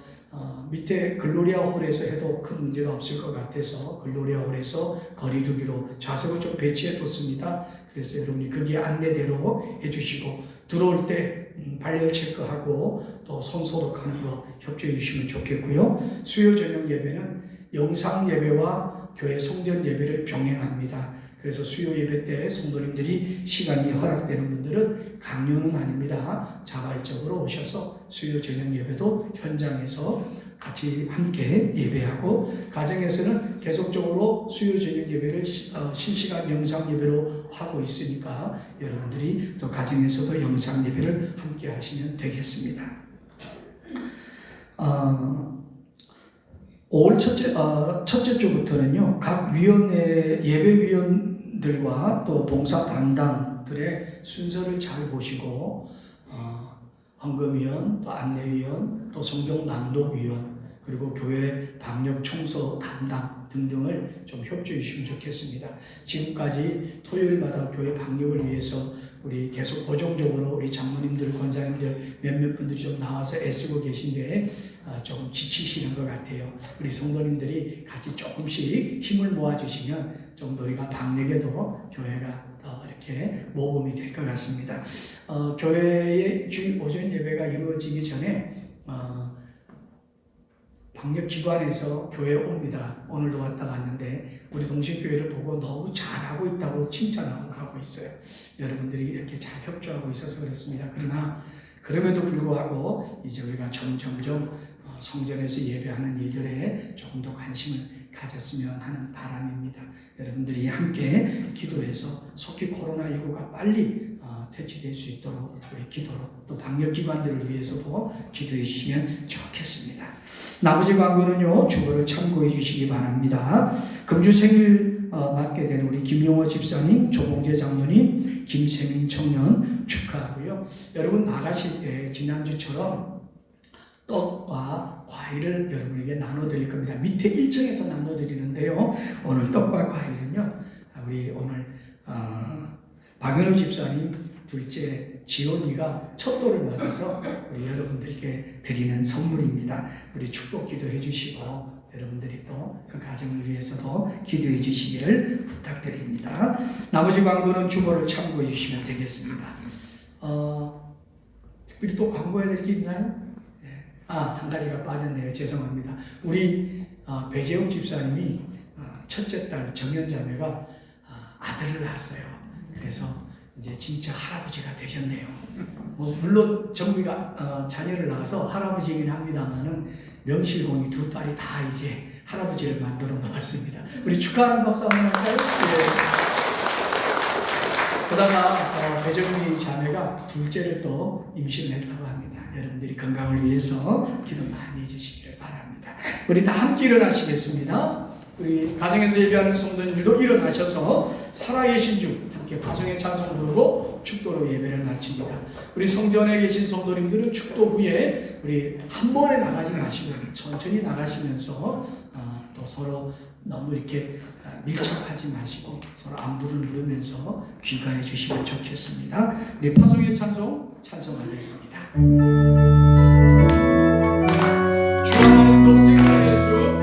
밑에 글로리아 홀에서 해도 큰 문제가 없을 것 같아서 글로리아 홀에서 거리두기로 좌석을 좀 배치해 뒀습니다. 그래서 여러분이 거기에 안내대로 해주시고 들어올 때 발열 체크하고 또 손 소독하는 거 협조해 주시면 좋겠고요. 수요 저녁 예배는 영상 예배와 교회 성전 예배를 병행합니다. 그래서 수요 예배 때 성도님들이 시간이 허락되는 분들은 강요는 아닙니다. 자발적으로 오셔서 수요 저녁 예배도 현장에서 같이 함께 예배하고 가정에서는 계속적으로 수요 저녁 예배를 실시간 영상 예배로 하고 있으니까 여러분들이 또 가정에서도 영상 예배를 함께 하시면 되겠습니다. 5월 첫째 주부터는요, 각 위원회 예배위원들과 또 봉사 담당들의 순서를 잘 보시고 헌금위원, 또 안내위원, 또 성경 낭독위원, 그리고 교회 방역 청소 담당 등등을 좀 협조해 주시면 좋겠습니다. 지금까지 토요일마다 교회 방역을 위해서 우리 계속 고정적으로 우리 장로님들, 권사님들 몇몇 분들이 좀 나와서 애쓰고 계신데 조금 지치시는 것 같아요. 우리 성도님들이 같이 조금씩 힘을 모아주시면 좀 더 우리가 방역에도 교회가 더 이렇게 모범이 될 것 같습니다. 교회의 주일 오전 예배가 이루어지기 전에 방역기관에서 교회에 옵니다. 오늘도 왔다 갔는데 우리 동신교회를 보고 너무 잘하고 있다고 칭찬하고 가고 있어요. 여러분들이 이렇게 잘 협조하고 있어서 그렇습니다. 그러나 그럼에도 불구하고 이제 우리가 점점점 성전에서 예배하는 일들에 조금 더 관심을 가졌으면 하는 바람입니다. 여러분들이 함께 기도해서 속히 코로나19가 빨리 퇴치될 수 있도록 우리 기도로 또 방역기관들을 위해서도 기도해 주시면 좋겠습니다. 나머지 광고는요, 주보를 참고해 주시기 바랍니다. 금주 생일 맞게 된 우리 김용호 집사님, 조봉재 장로님, 김세민 청년 축하하고요. 여러분 나가실 때 지난주처럼 떡과 과일을 여러분에게 나눠드릴 겁니다. 밑에 1층에서 나눠드리는데요. 오늘 떡과 과일은요, 우리 오늘 박연호 집사님 둘째 지원이가 첫 돌을 맞아서 우리 여러분들께 드리는 선물입니다. 우리 축복 기도해 주시고 여러분들이 또 그 가정을 위해서도 기도해 주시기를 부탁드립니다. 나머지 광고는 주보를 참고해 주시면 되겠습니다. 특별히 또 광고해야 될 게 있나요? 한 가지가 빠졌네요. 죄송합니다. 우리 배재웅 집사님이 첫째 딸 정연자매가 아들을 낳았어요. 그래서 이제 진짜 할아버지가 되셨네요. 물론 정비가 자녀를 낳아서 할아버지이긴 합니다만은 명실공히 두 딸이 다 이제 할아버지를 만들어 놓았습니다. 우리 축하하는 박수 한번 할까요? 네. 그러다가 배정미 자매가 둘째를 또 임신을 했다고 합니다. 여러분들이 건강을 위해서 기도 많이 해주시기를 바랍니다. 우리 다 함께 일어나시겠습니다. 우리 가정에서 예배하는 성도님들도 일어나셔서 살아계신 주 함께 가정의 찬송 부르고 축도로 예배를 마칩니다. 우리 성전에 계신 성도님들은 축도 후에 우리 한 번에 나가지 마시고 천천히 나가시면서 또 서로 너무 이렇게 밀착하지 마시고 서로 안부를 물으면서 귀가해 주시면 좋겠습니다. 우리 파송의 찬송 찬송하겠습니다. 주하나님 독생자 예수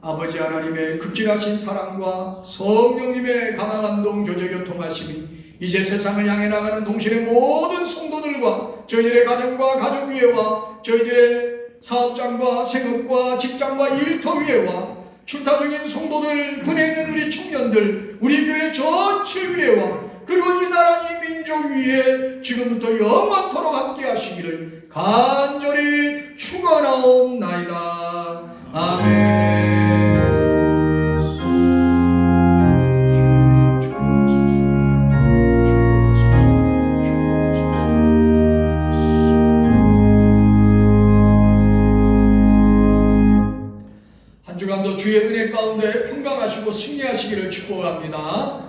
아버지 하나님의 극진하신 사랑과 성령님의 강한 감동 교제 교통하심이 이제 세상을 향해 나가는 동시대 모든 성도들과 저희들의 가정과 가족 위에와 저희들의 사업장과 생업과 직장과 일터 위에와 출타 중인 성도들, 군에 있는 우리 청년들, 우리 교회 전체 위에와 그리고 이 나라 이 민족 위에 지금부터 영원토록 함께 하시기를 간절히 축원하옵나이다. 아멘. 한 주간도 주의 은혜 가운데 평강하시고 승리하시기를 축복합니다.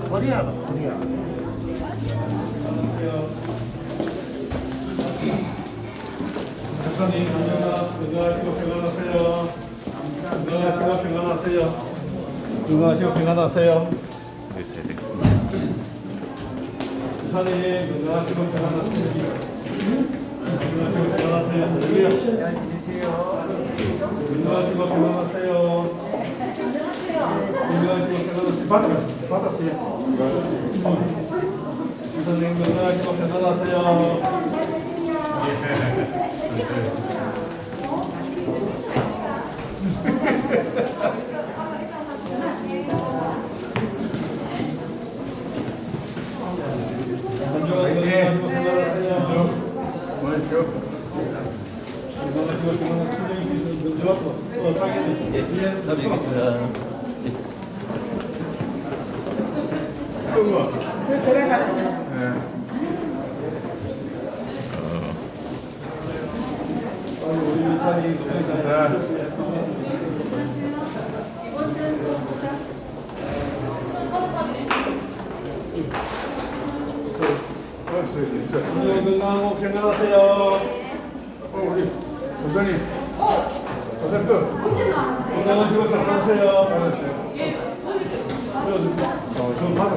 머리야. 목사님 건강하시고 평안하세요. 건강하시고 평안하세요. 건강하시고 평안하세요. 목사님 건강하시고 평안하세요. 건강하시고 평안하세요. 할렐루야. 잘 지내세요. 건강하시고 평안하세요. 건강하시고 평안하세요. 받았어요. 목사님 건강하시고 평안하세요. 제가 받았어요. 건강하고 평안하세요. 우리 원장님, 건강하시고 평안하세요. 좀 받아.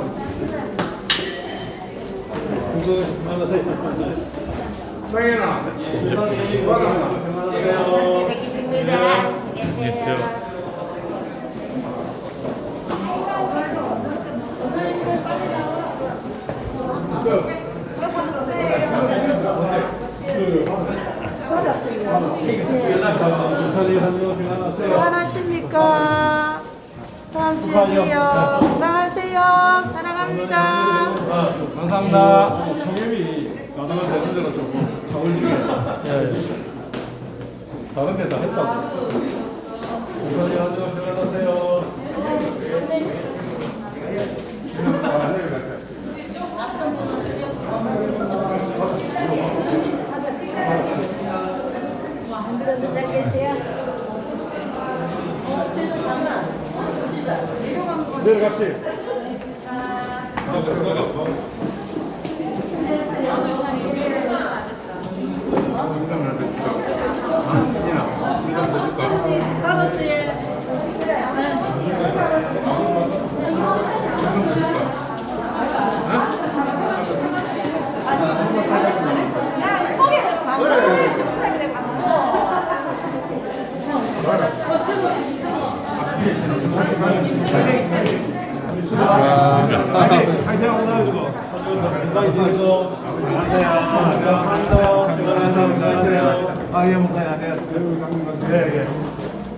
건강하세요. 상현아, 평안하세요. 평안하십니까? 다음 주에 봬요. 건강하세요. 사랑합니다. 감사합니다. 청렴이 가능한 되는 데가 조금 가올리게. 다른 데 다 했다고. 우선이 하늘로 평안하세요. 내려갑시다. 아, 예, 목사님, 안 돼요. 예, 예.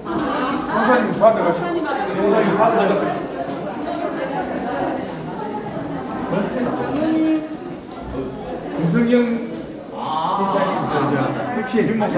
목사님 받아가시죠. 목사님 받아가시죠. 김성경 목사님, 혹시 목사